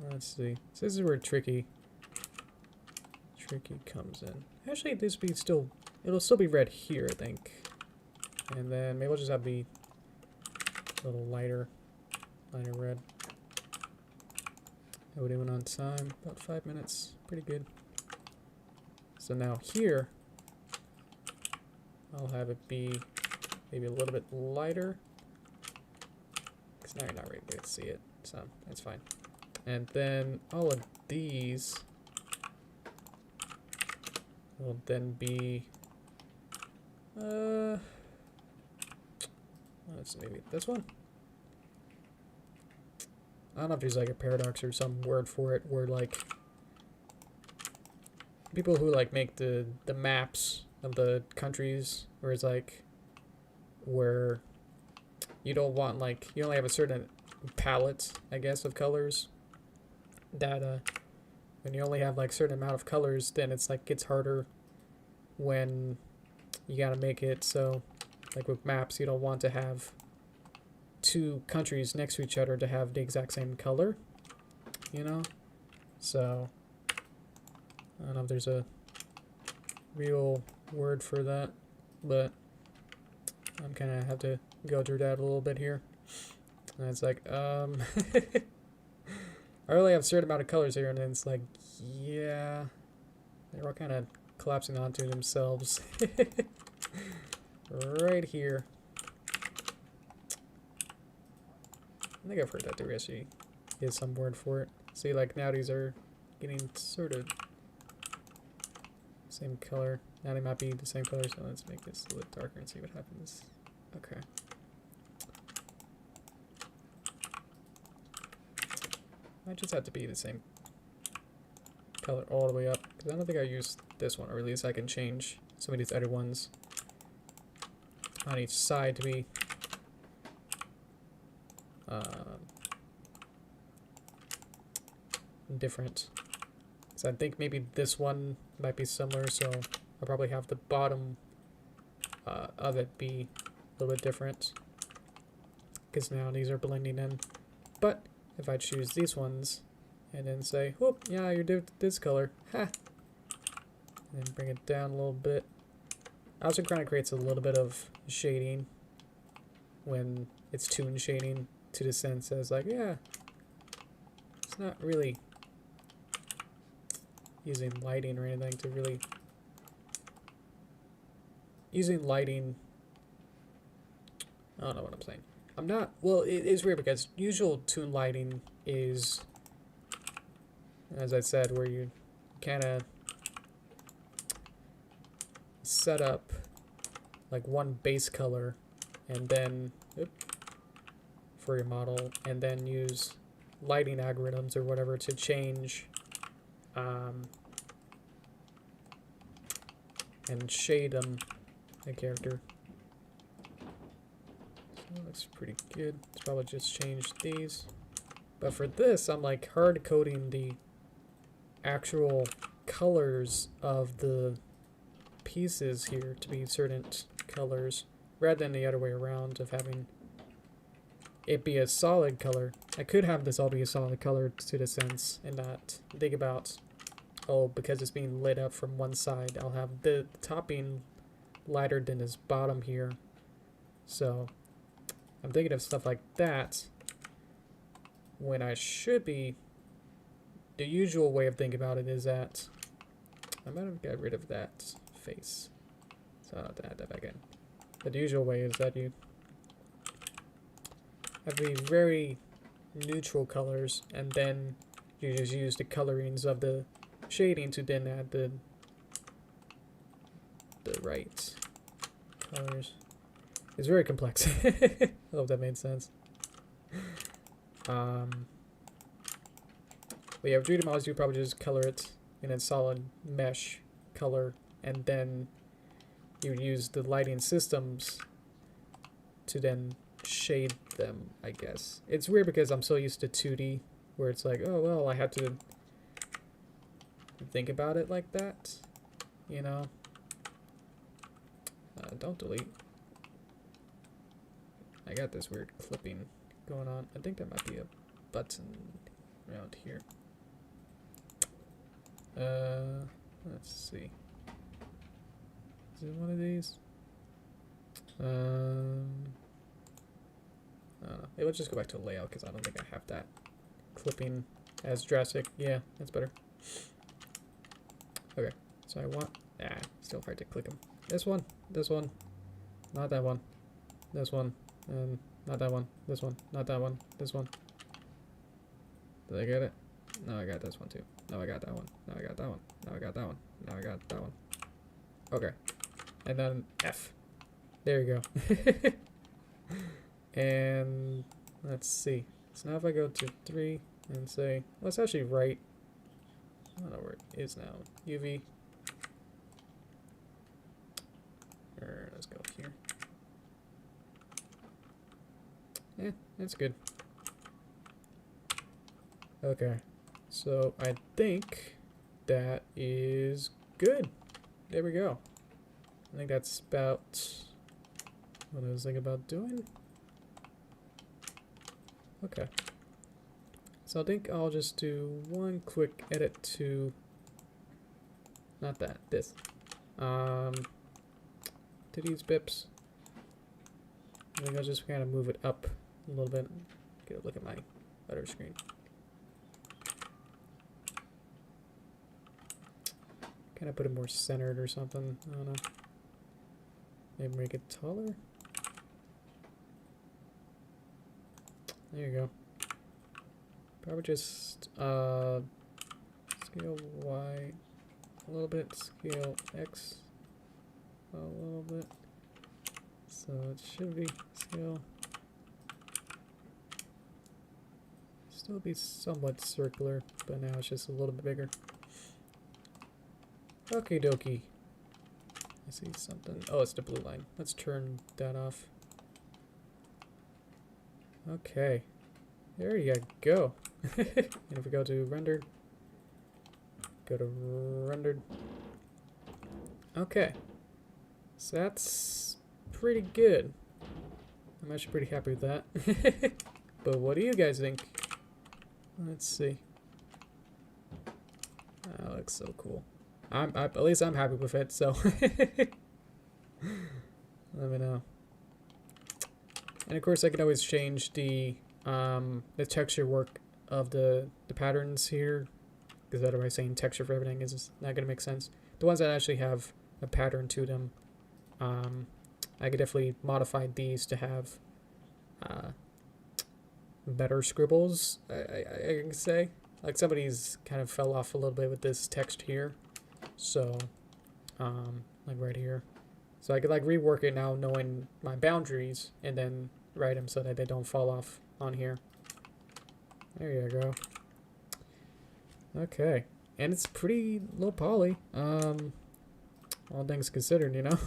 Let's see. So this is where tricky comes in. Actually, this be still, it'll still be red here, I think. And then maybe we'll just have the little lighter red. How we doing on time? About 5 minutes. Pretty good. So now here, I'll have it be maybe a little bit lighter. Because now you're not really able to see it, so that's fine. And then all of these will then be, Let's maybe this one. I don't know if there's like a paradox or some word for it where like people who like make the maps of the countries where it's like where you don't want like you only have a certain palette, I guess, of colors that when you only have like certain amount of colors, then it's like it's harder when you gotta make it so like with maps you don't want to have two countries next to each other to have the exact same color, you know? So I don't know if there's a real word for that, but I'm kind of have to go through that a little bit here. And it's like, I only have a certain amount of colors here, and then it's like, yeah, they're all kind of collapsing onto themselves. Right here. I think I've heard that there actually is some word for it. See, like now these are getting sort of same color. Now they might be the same color, so let's make this a little darker and see what happens. Okay. Might just have to be the same color all the way up, because I don't think I used this one, or at least I can change some of these other ones on each side to be different. So I think maybe this one might be similar, so I'll probably have the bottom of it be a little bit different, because now these are blending in. But if I choose these ones and then say, oh, yeah, you're this color, ha, and then bring it down a little bit. Also kind of creates a little bit of shading when it's toon shading, to the sense as like, yeah, it's not really using lighting or anything to really using lighting. I don't know what I'm saying. I'm not, well, it is weird because usual toon lighting is, as I said, where you kind of set up like one base color and then for your model, and then use lighting algorithms or whatever to change and shade them a character. So that looks pretty good. Let's probably just change these. But for this, I'm like hard coding the actual colors of the pieces here to be certain colors, rather than the other way around of having it be a solid color. I could have this all be a solid color to the sense, and not think about, oh, because it's being lit up from one side, I'll have the top being lighter than this bottom here. So I'm thinking of stuff like that when I should be, the usual way of thinking about it is that I might have got rid of that face, so I'll have to add that back in. But the usual way is that you have the very neutral colors, and then you just use the colorings of the shading to then add the right colors. It's very complex. I hope that made sense. But yeah, with 3D models, you probably just color it in a solid mesh color, and then you use the lighting systems to then shade them, I guess. It's weird because I'm so used to 2D, where it's like, oh, well, I have to think about it like that, you know? Don't delete. I got this weird clipping going on. I think that might be a button around here. Let's see. Is it one of these? I don't know. Maybe let's just go back to layout, because I don't think I have that clipping as drastic. Yeah, that's better. Okay, so I want, still hard to click them. This one, not that one, this one, and not that one, this one, not that one, this one. Did I get it? No, I got this one too. No, I got that one. No, I got that one. No, I got that one. No, I got that one. Okay. And then F. There you go. And let's see. So now if I go to 3 and say, well, it's actually right. I don't know where it is now. UV. Let's go here. Yeah, that's good. Okay, so I think that is good. There we go. I think that's about what I was thinking about doing. Okay. So I think I'll just do one quick edit to, not that, this. To these bips. I think I'll just kind of move it up a little bit. Get a look at my letter screen. Kind of put it more centered or something. I don't know. Maybe make it taller. There you go. Probably just scale Y a little bit, scale X a little bit. So it should be scale. Still be somewhat circular, but now it's just a little bit bigger. Okie dokie. I see something. Oh, it's the blue line. Let's turn that off. Okay. There you go. And if we go to rendered, go to rendered. Okay. So that's pretty good. I'm actually pretty happy with that. But what do you guys think? Let's see. That looks so cool. At least I'm happy with it, so let me know. And of course I can always change the texture work of the patterns here, because otherwise saying texture for everything is not gonna make sense. The ones that actually have a pattern to them, I could definitely modify these to have better scribbles, I can say. Like somebody's kind of fell off a little bit with this text here. So, like right here. So I could like rework it now knowing my boundaries and then write them so that they don't fall off on here. There you go. Okay. And it's pretty low poly. All things considered, you know.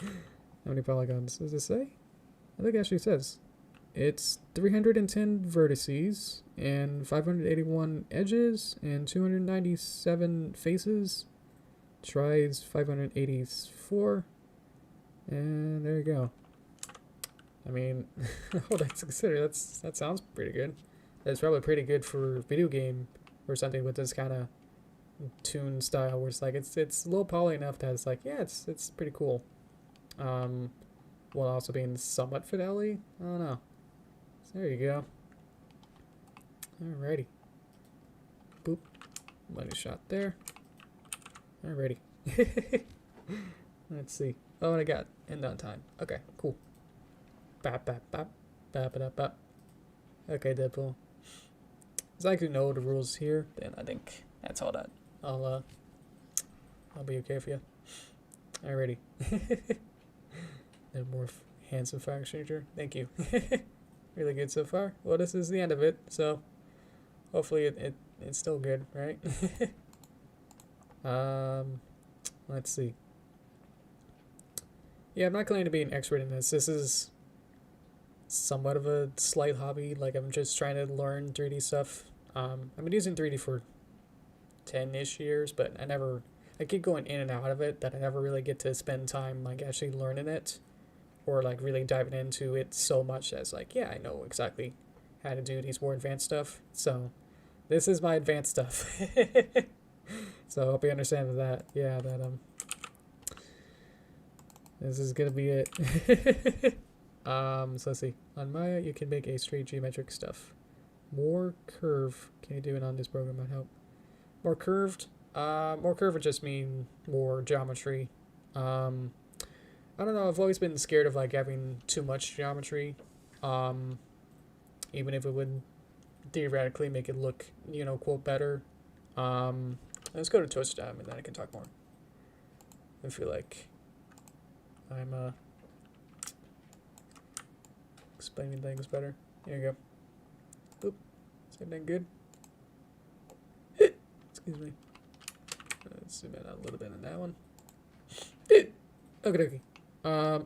How many polygons does it say? I think it actually says. It's 310 vertices and 581 edges and 297 faces. Tries 584. And there you go. I mean, all that's considered, that sounds pretty good. That's probably pretty good for video game or something with this kind of tune style where it's like it's low poly enough that it's like, yeah, it's pretty cool. While also being somewhat fidelity. I don't know. So there you go. Alrighty. Boop. Money shot there. Alrighty. Let's see. Oh, and I got end on time. Okay, cool. Bap bap bap. Bap bap bap. Okay, Deadpool. As I can know the rules here, then I think that's all that. I'll be okay with you. Alrighty. No more handsome fire exchanger. Thank you. Really good so far. Well, this is the end of it, so hopefully it's still good, right? Let's see. Yeah, I'm not claiming to be an expert in this. This is somewhat of a slight hobby. Like, I'm just trying to learn 3D stuff. I've been using 3D for 10-ish years, but I keep going in and out of it, that I never really get to spend time, like, actually learning it. Or, like, really diving into it so much as, like, yeah, I know exactly how to do these more advanced stuff. So, this is my advanced stuff. So, I hope you understand with that. Yeah, that, this is gonna be it. So let's see. On Maya, you can make a straight geometric stuff. More curve. Can you do it on this program? Might help. More curved. More curve would just mean more geometry. I don't know. I've always been scared of like having too much geometry. Even if it would theoretically make it look, you know, quote better. Let's go to Twitch time and then I can talk more. I feel like I'm explaining things better. Here you go. Oop. Is everything good? Excuse me. Let's zoom in a little bit on that one. Okay.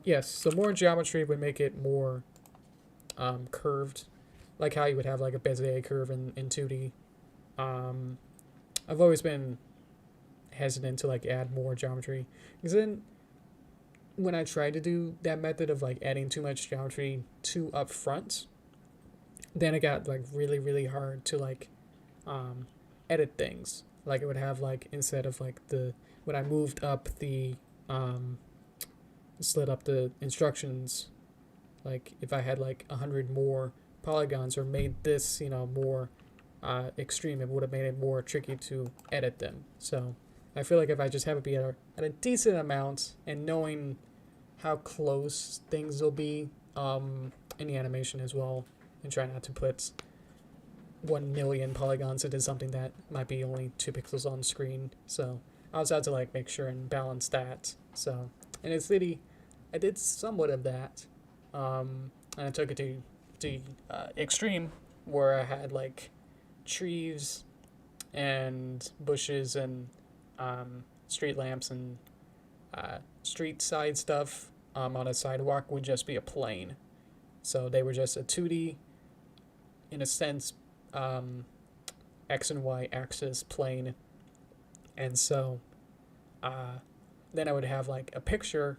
Yes, so more geometry would make it more curved, like how you would have like a Bezier curve in 2D. I've always been hesitant to like add more geometry, because then when I tried to do that method of like adding too much geometry too up front, then it got like really hard to like edit things. Like it would have like, instead of like when I moved up the slid up the instructions, like if I had like 100 more polygons or made this, you know, more extreme, it would have made it more tricky to edit them. So I feel like if I just have it be at a decent amount, and knowing how close things will be in the animation as well, and try not to put 1 million polygons into something that might be only 2 pixels on screen. So I also had to like make sure and balance that. So in its city, I did somewhat of that, and I took it to extreme, where I had like trees and bushes and street lamps and street side stuff on a sidewalk would just be a plane. So they were just a 2D, in a sense, X and Y axis plane. And so then I would have like a picture,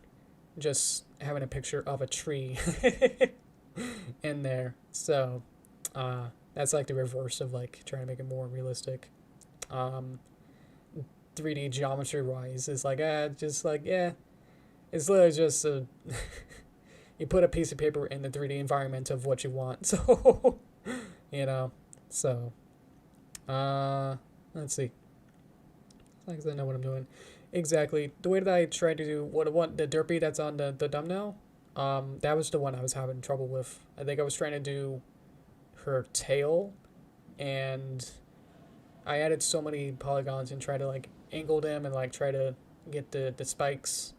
just having a picture of a tree in there. So that's like the reverse of like trying to make it more realistic. 3D geometry wise is like just like, yeah, it's literally just you put a piece of paper in the 3D environment of what you want. So you know, so let's see, as I know what I'm doing exactly. The way that I tried to do the Derpy that's on the thumbnail, that was the one I was having trouble with. I think I was trying to do her tail, and I added so many polygons and tried to like angle them and like try to get the spikes,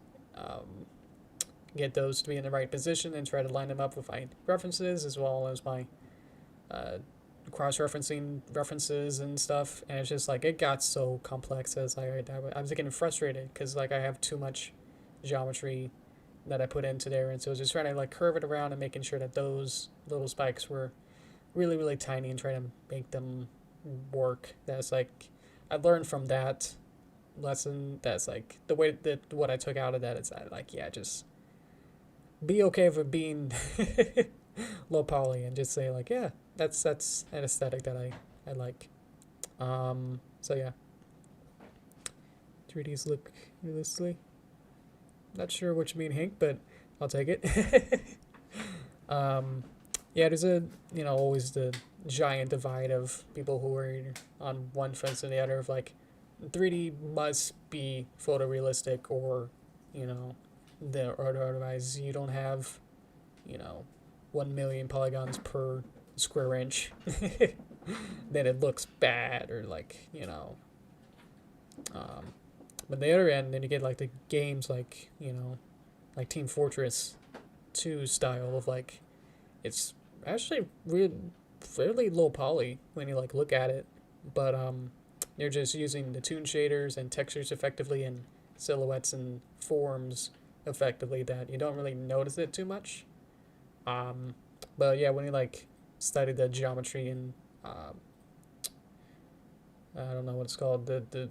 get those to be in the right position, and try to line them up with my references as well as my cross-referencing references and stuff. And it's just like, it got so complex as I was getting frustrated, because like I have too much geometry that I put into there, and so I was just trying to like curve it around and making sure that those little spikes were really tiny and trying to make them work. That's like, I learned from that lesson. That's like the way that what I took out of that is that, like, yeah, just be okay with being low poly, and just say like, yeah, that's an aesthetic that I like. So yeah, 3Ds look realistically. Not sure what you mean, Hank, but I'll take it. Yeah, there's always the giant divide of people who are on one fence and the other of like, 3D must be photorealistic, or otherwise you don't have 1 million polygons per square inch. Then it looks bad, or like but the other end, then you get like the games like like Team Fortress 2 style of like, it's actually fairly low poly when you like look at it, but you're just using the toon shaders and textures effectively, and silhouettes and forms effectively, that you don't really notice it too much. But yeah, when you like study the geometry and I don't know what it's called, the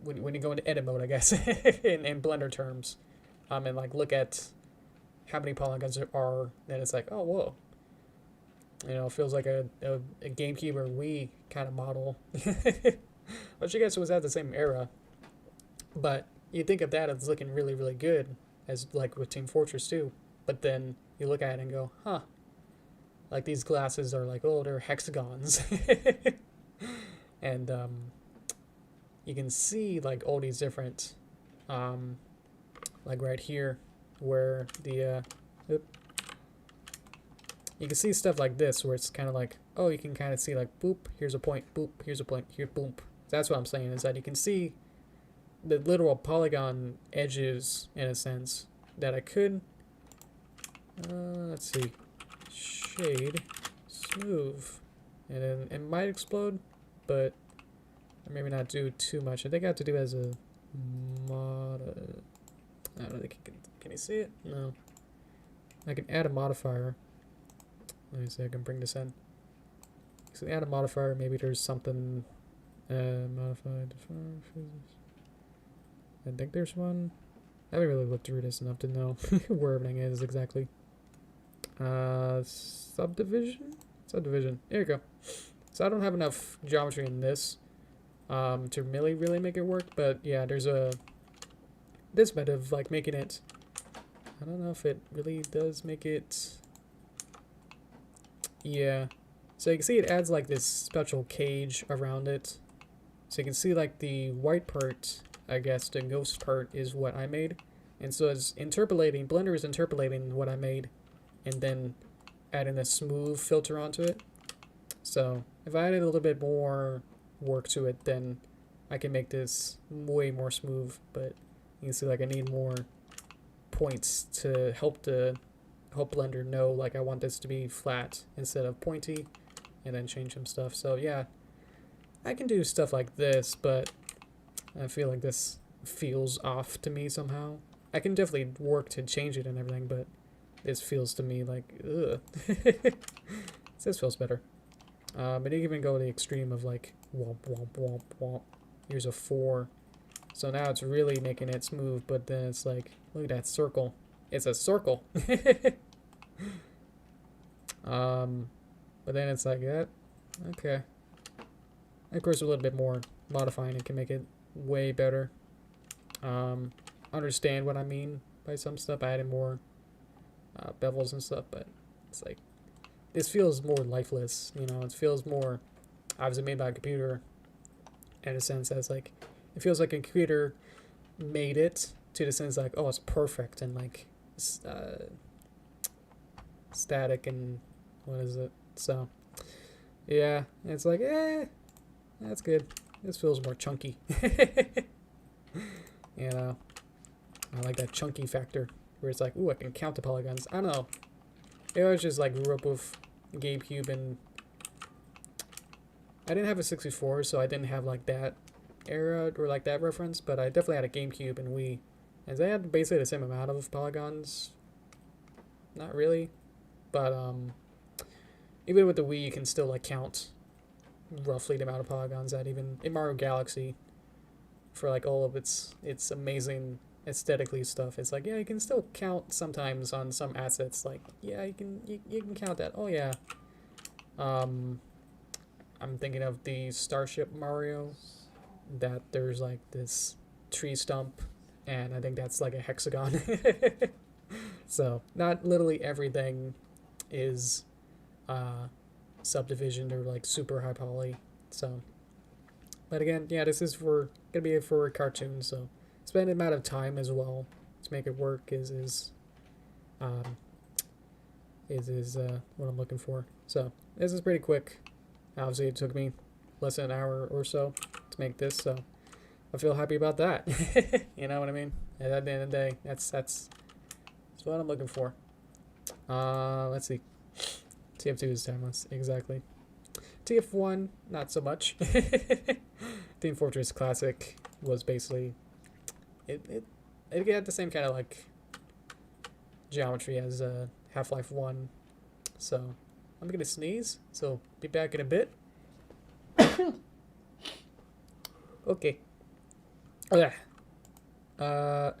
when you go into edit mode, I guess, in Blender terms, and like look at how many polygons there are, then it's like, oh whoa, it feels like a GameCube or Wii kind of model. Which I guess was at the same era, but you think of that as looking really good, as like with Team Fortress 2, but then you look at it and go, huh, like these glasses are like, oh, they're hexagons. And you can see like all these different like right here where the you can see stuff like this where it's kind of like, oh, you can kind of see like, boop, here's a point, boop, here's a point, here, boom. That's what I'm saying, is that you can see the literal polygon edges, in a sense, that I could Let's see. Shade. Smooth. And then it might explode, but maybe not do too much. I think I have to do it as a mod. I don't think can you see it? No. I can add a modifier. Let me see, I can bring this in. So add a modifier, maybe there's something modified. I think there's one. I haven't really looked through this enough to know where everything is exactly. Subdivision? Subdivision. There you go. So I don't have enough geometry in this to really make it work, but yeah, there's this method of like making it. I don't know if it really does make it. Yeah. So you can see it adds like this special cage around it. So you can see like the white part, I guess the ghost part is what I made. And so it's interpolating, Blender is interpolating what I made and then adding a smooth filter onto it. So if I added a little bit more work to it, then I can make this way more smooth. But you can see like I need more points to help Blender know like I want this to be flat instead of pointy, and then change some stuff. So yeah, I can do stuff like this, but I feel like this feels off to me somehow. I can definitely work to change it and everything, but this feels to me like, ugh. This feels better. But you can even go to the extreme of like, womp, womp, womp, womp. Here's a 4. So now it's really making it smooth, but then it's like, look at that circle. It's a circle. But then it's like that. Okay. Of course, a little bit more modifying it can make it way better. Understand what I mean by some stuff. I added more bevels and stuff, but it's like this feels more lifeless. You know, it feels more obviously made by a computer. In a sense, as like it feels like a computer made it to the sense like, oh, it's perfect and like static and what is it? So yeah, it's like that's good. This feels more chunky. You know, I like that chunky factor where it's like, ooh, I can count the polygons. I don't know. It was just like grew up with GameCube, and I didn't have a 64, so I didn't have like that era or like that reference, but I definitely had a GameCube and Wii, and they had basically the same amount of polygons. Not really, but even with the Wii, you can still like count roughly the amount of polygons that even in Mario Galaxy, for like all of its amazing aesthetically stuff, it's like, yeah, you can still count sometimes on some assets, like, yeah, you can count that. Oh yeah. I'm thinking of the Starship Mario, that there's like this tree stump, and I think that's like a hexagon. So not literally everything is subdivision or like super high poly. So, but again, yeah, this is gonna be for a cartoon, so spend an amount of time as well to make it work is what I'm looking for. So this is pretty quick. Obviously, it took me less than an hour or so to make this, so I feel happy about that. You know what I mean? And at the end of the day, that's what I'm looking for. Let's see. TF2 is timeless, exactly. TF1, not so much. Team Fortress Classic was basically it had the same kind of like geometry as Half-Life 1. So I'm gonna sneeze, so be back in a bit. Okay. Oh yeah.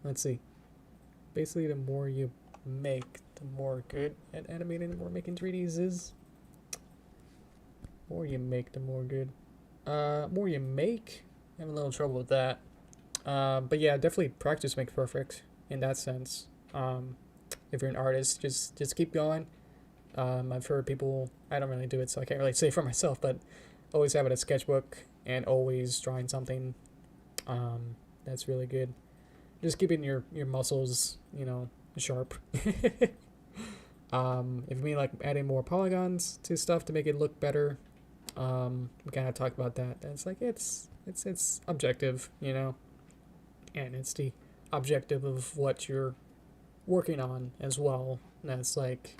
Let's see. Basically, the more you make, the more good at animating, the more making 3Ds is. More you make, the more good. More you make, I have a little trouble with that. But yeah, definitely practice makes perfect in that sense. If you're an artist, just keep going. I've heard people, I don't really do it, so I can't really say for myself, but always having a sketchbook and always drawing something. That's really good. Just keeping your muscles, you know, sharp. If you mean like adding more polygons to stuff to make it look better, we kind of talked about that. It's like it's objective, you know, and it's the objective of what you're working on as well. And that's like,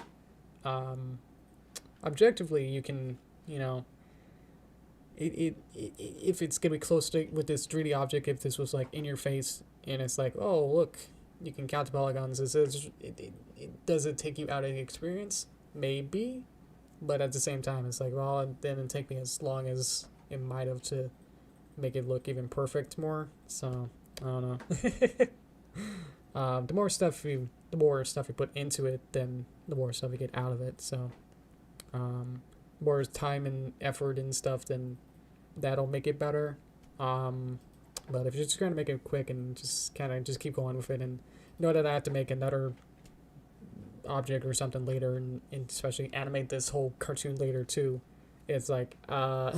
objectively, you can, you know, if it's gonna be close to with this 3D object, if this was like in your face and it's like, oh look, you can count the polygons. Does it take you out of the experience? Maybe, but at the same time, it's like, well, it didn't take me as long as it might have to make it look even perfect more. So I don't know. The more stuff you put into it, then the more stuff you get out of it. So, more time and effort and stuff, then that'll make it better. But if you're just trying to make it quick and just kind of just keep going with it, and know that I have to make another object or something later, and especially animate this whole cartoon later too, it's like I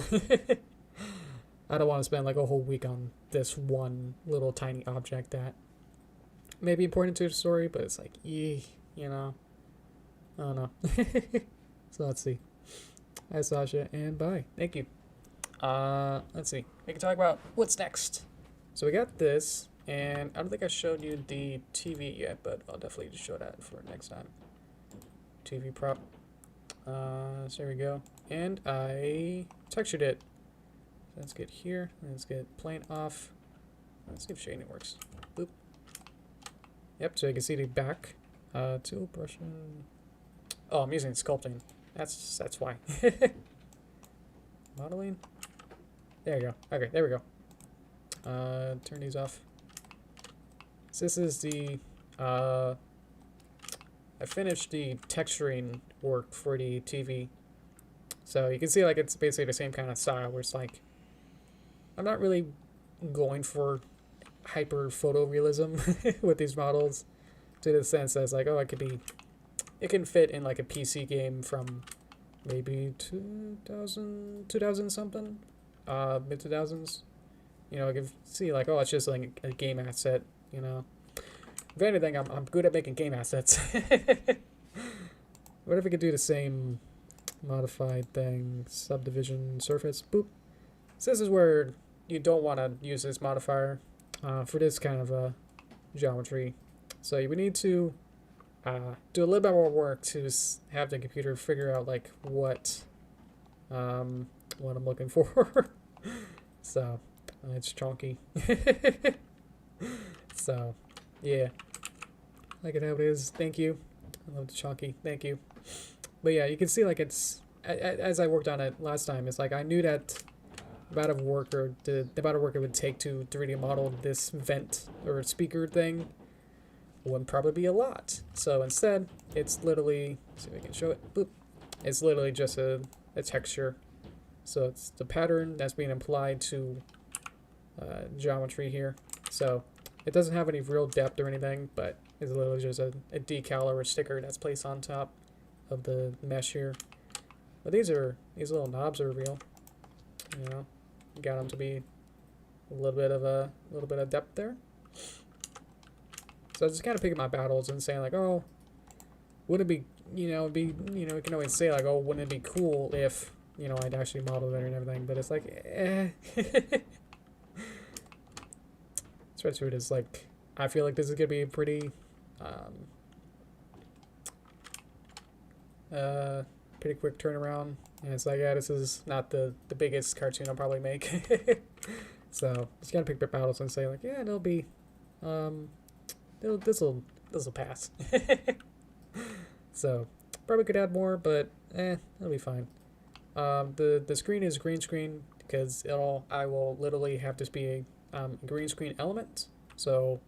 don't want to spend like a whole week on this one little tiny object that may be important to the story, but it's like, you know, I don't know. So let's see. Hi Sasha, and bye. Thank you. Let's see. We can talk about what's next. So we got this, and I don't think I showed you the TV yet, but I'll definitely just show that for next time. TV prop. So there we go. And I textured it. Let's get here. Let's get plane off. Let's see if shading works. Boop. Yep, so you can see the back. Tool brushing. Oh, I'm using sculpting. That's why. Modeling. There you go. Okay, there we go. Turn these off. So this is the I finished the texturing work for the TV. So you can see like it's basically the same kind of style where it's like I'm not really going for hyper photorealism with these models, to the sense that it's like, oh, it can fit in like a PC game from maybe 2000 something, mid 2000s. You know, I can see like, oh, it's just like a game asset, you know. If anything, I'm good at making game assets. What if we could do the same modified thing, subdivision surface, boop. So this is where you don't want to use this modifier for this kind of geometry. So you would need to do a little bit more work to have the computer figure out like what I'm looking for. So it's chunky. So yeah, like it how it is. Thank you. I love the chunky. Thank you. But yeah, you can see like it's as I worked on it last time. It's like I knew that the amount of work it would take to 3D model this vent or speaker thing would probably be a lot. So instead, it's literally, see if I can show it. Boop. It's literally just a texture. So it's the pattern that's being applied to geometry here. So it doesn't have any real depth or anything, but it's literally just a decal or a sticker that's placed on top of the mesh here. But these little knobs are real. You know, got them to be a little bit of depth there. So I just kind of picking my battles and saying like, oh, would it be, you can always say like, oh, wouldn't it be cool if, I'd actually model it and everything, but it's like, Sweatsuit is like, I feel like this is gonna be a pretty, pretty quick turnaround, and it's like, yeah, this is not the biggest cartoon I'll probably make. So just gotta pick my battles and say like, yeah, it'll be, this'll pass. So probably could add more, but it'll be fine. The screen is green screen because I will literally have this be a green screen element. So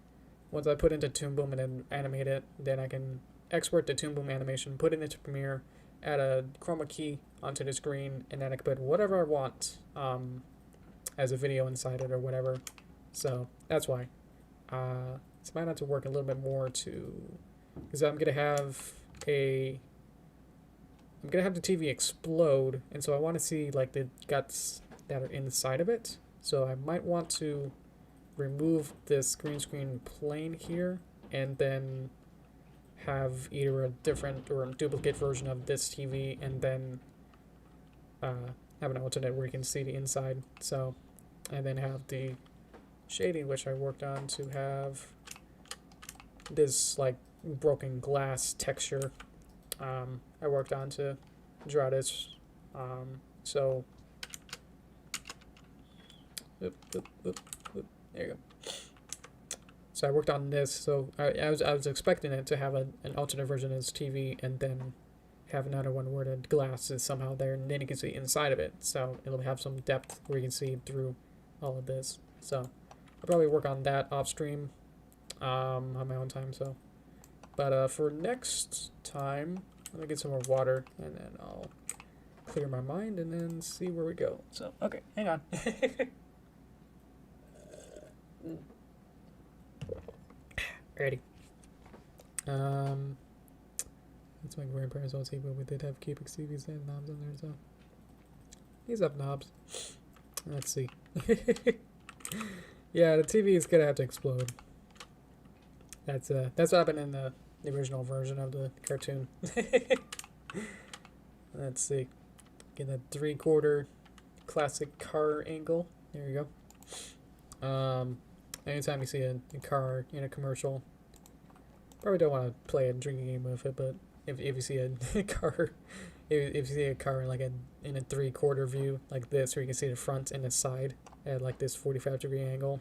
once I put into Toon Boom and then animate it, then I can export the Toon Boom animation, put it into Premiere, add a chroma key onto the screen, and then I can put whatever I want as a video inside it or whatever. So that's why. It's might have to work a little bit more because I'm gonna have the TV explode, and so I want to see like the guts that are inside of it. So I might want to remove this green screen plane here, and then have either a different or a duplicate version of this TV, and then have an alternate where you can see the inside. So, and then have the shading, which I worked on to have this like broken glass texture I worked on to draw this. So, there you go. So I worked on this. So I was expecting it to have an alternate version of this TV, and then have another one where the glass is somehow there, and then you can see inside of it. So it'll have some depth where you can see through all of this. So I'll probably work on that off stream on my own time. So, but for next time, let me get some more water, and then I'll clear my mind and then see where we go. So okay, hang on. Ready. It's my grandparents' old TV, but we did have cubic TVs and knobs on there, so these have knobs. Let's see. Yeah, the TV is gonna have to explode. That's what happened in the original version of the cartoon. Let's see. Get a 3/4 classic car angle. There you go. Anytime you see a car in a commercial, probably don't want to play a drinking game with it, but if you see a car, if you see a car in a 3/4 view like this, where you can see the front and the side at like this 45-degree angle,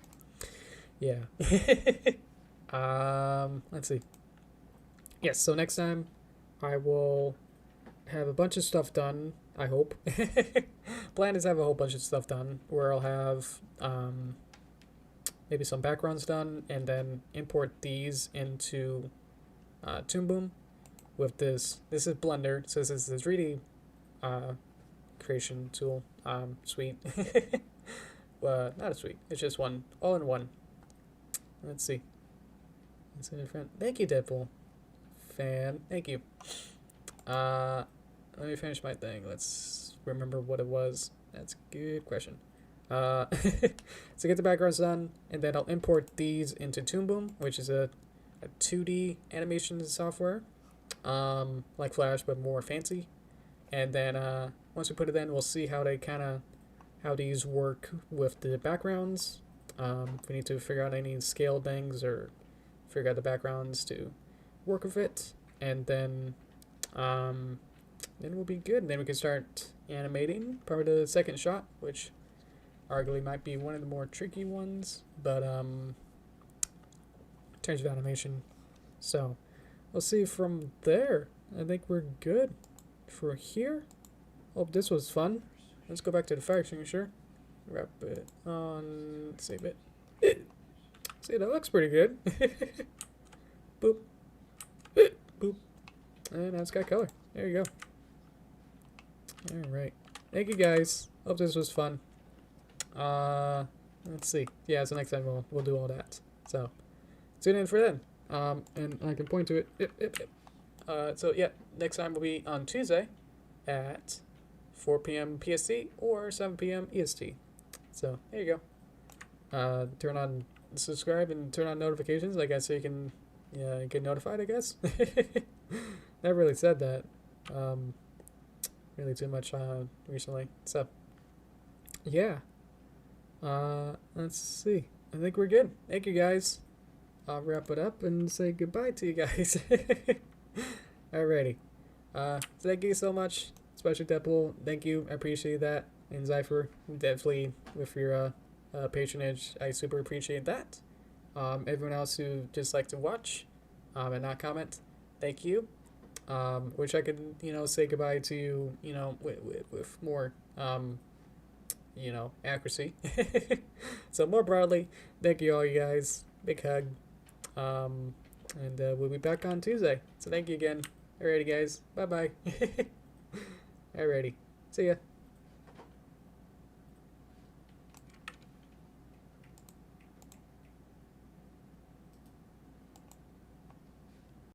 yeah. Let's see. Yes, so next time I will have a bunch of stuff done, I hope. Plan is to have a whole bunch of stuff done where I'll have maybe some backgrounds done, and then import these into Toon Boom with this. This is Blender, so this is the 3D creation tool suite. Well, not a suite, it's just one, all in one. Let's see. Let's see, friend. Thank you, Deadpool. Fan. Thank you. Let me finish my thing. Let's remember what it was. That's a good question. So get the backgrounds done, and then I'll import these into Toon Boom, which is a 2D animation software, like Flash but more fancy. And then once we put it in, we'll see how these work with the backgrounds. If we need to figure out any scale things or figure out the backgrounds to work with it, and then we'll be good. And then we can start animating probably the second shot, which arguably might be one of the more tricky ones, but in terms of animation. So we'll see from there. I think we're good for here. Hope this was fun. Let's go back to the fire extinguisher. Wrap it on. Save it. See, that looks pretty good. Boop. Boop. And now it's got color. There you go. Alright. Thank you guys. Hope this was fun. Let's see. Yeah, so next time we'll do all that. So tune in for then. And I can point to it. So yeah, next time will be on Tuesday at 4 p.m. PST or 7 p.m. EST. So there you go. Turn on subscribe and turn on notifications, I guess, so you can get notified, I guess. Never really said that really too much recently. So yeah. Let's see. I think we're good. Thank you guys. I'll wrap it up and say goodbye to you guys. Alrighty. Thank you so much, especially Deadpool. Thank you. I appreciate that. And Zypher, definitely with your patronage, I super appreciate that. Everyone else who just like to watch and not comment, thank you. Wish I could, say goodbye to you, with more accuracy. So more broadly, thank you all, you guys. Big hug. And we'll be back on Tuesday. So thank you again. Alrighty, guys. Bye-bye. Alrighty. See ya.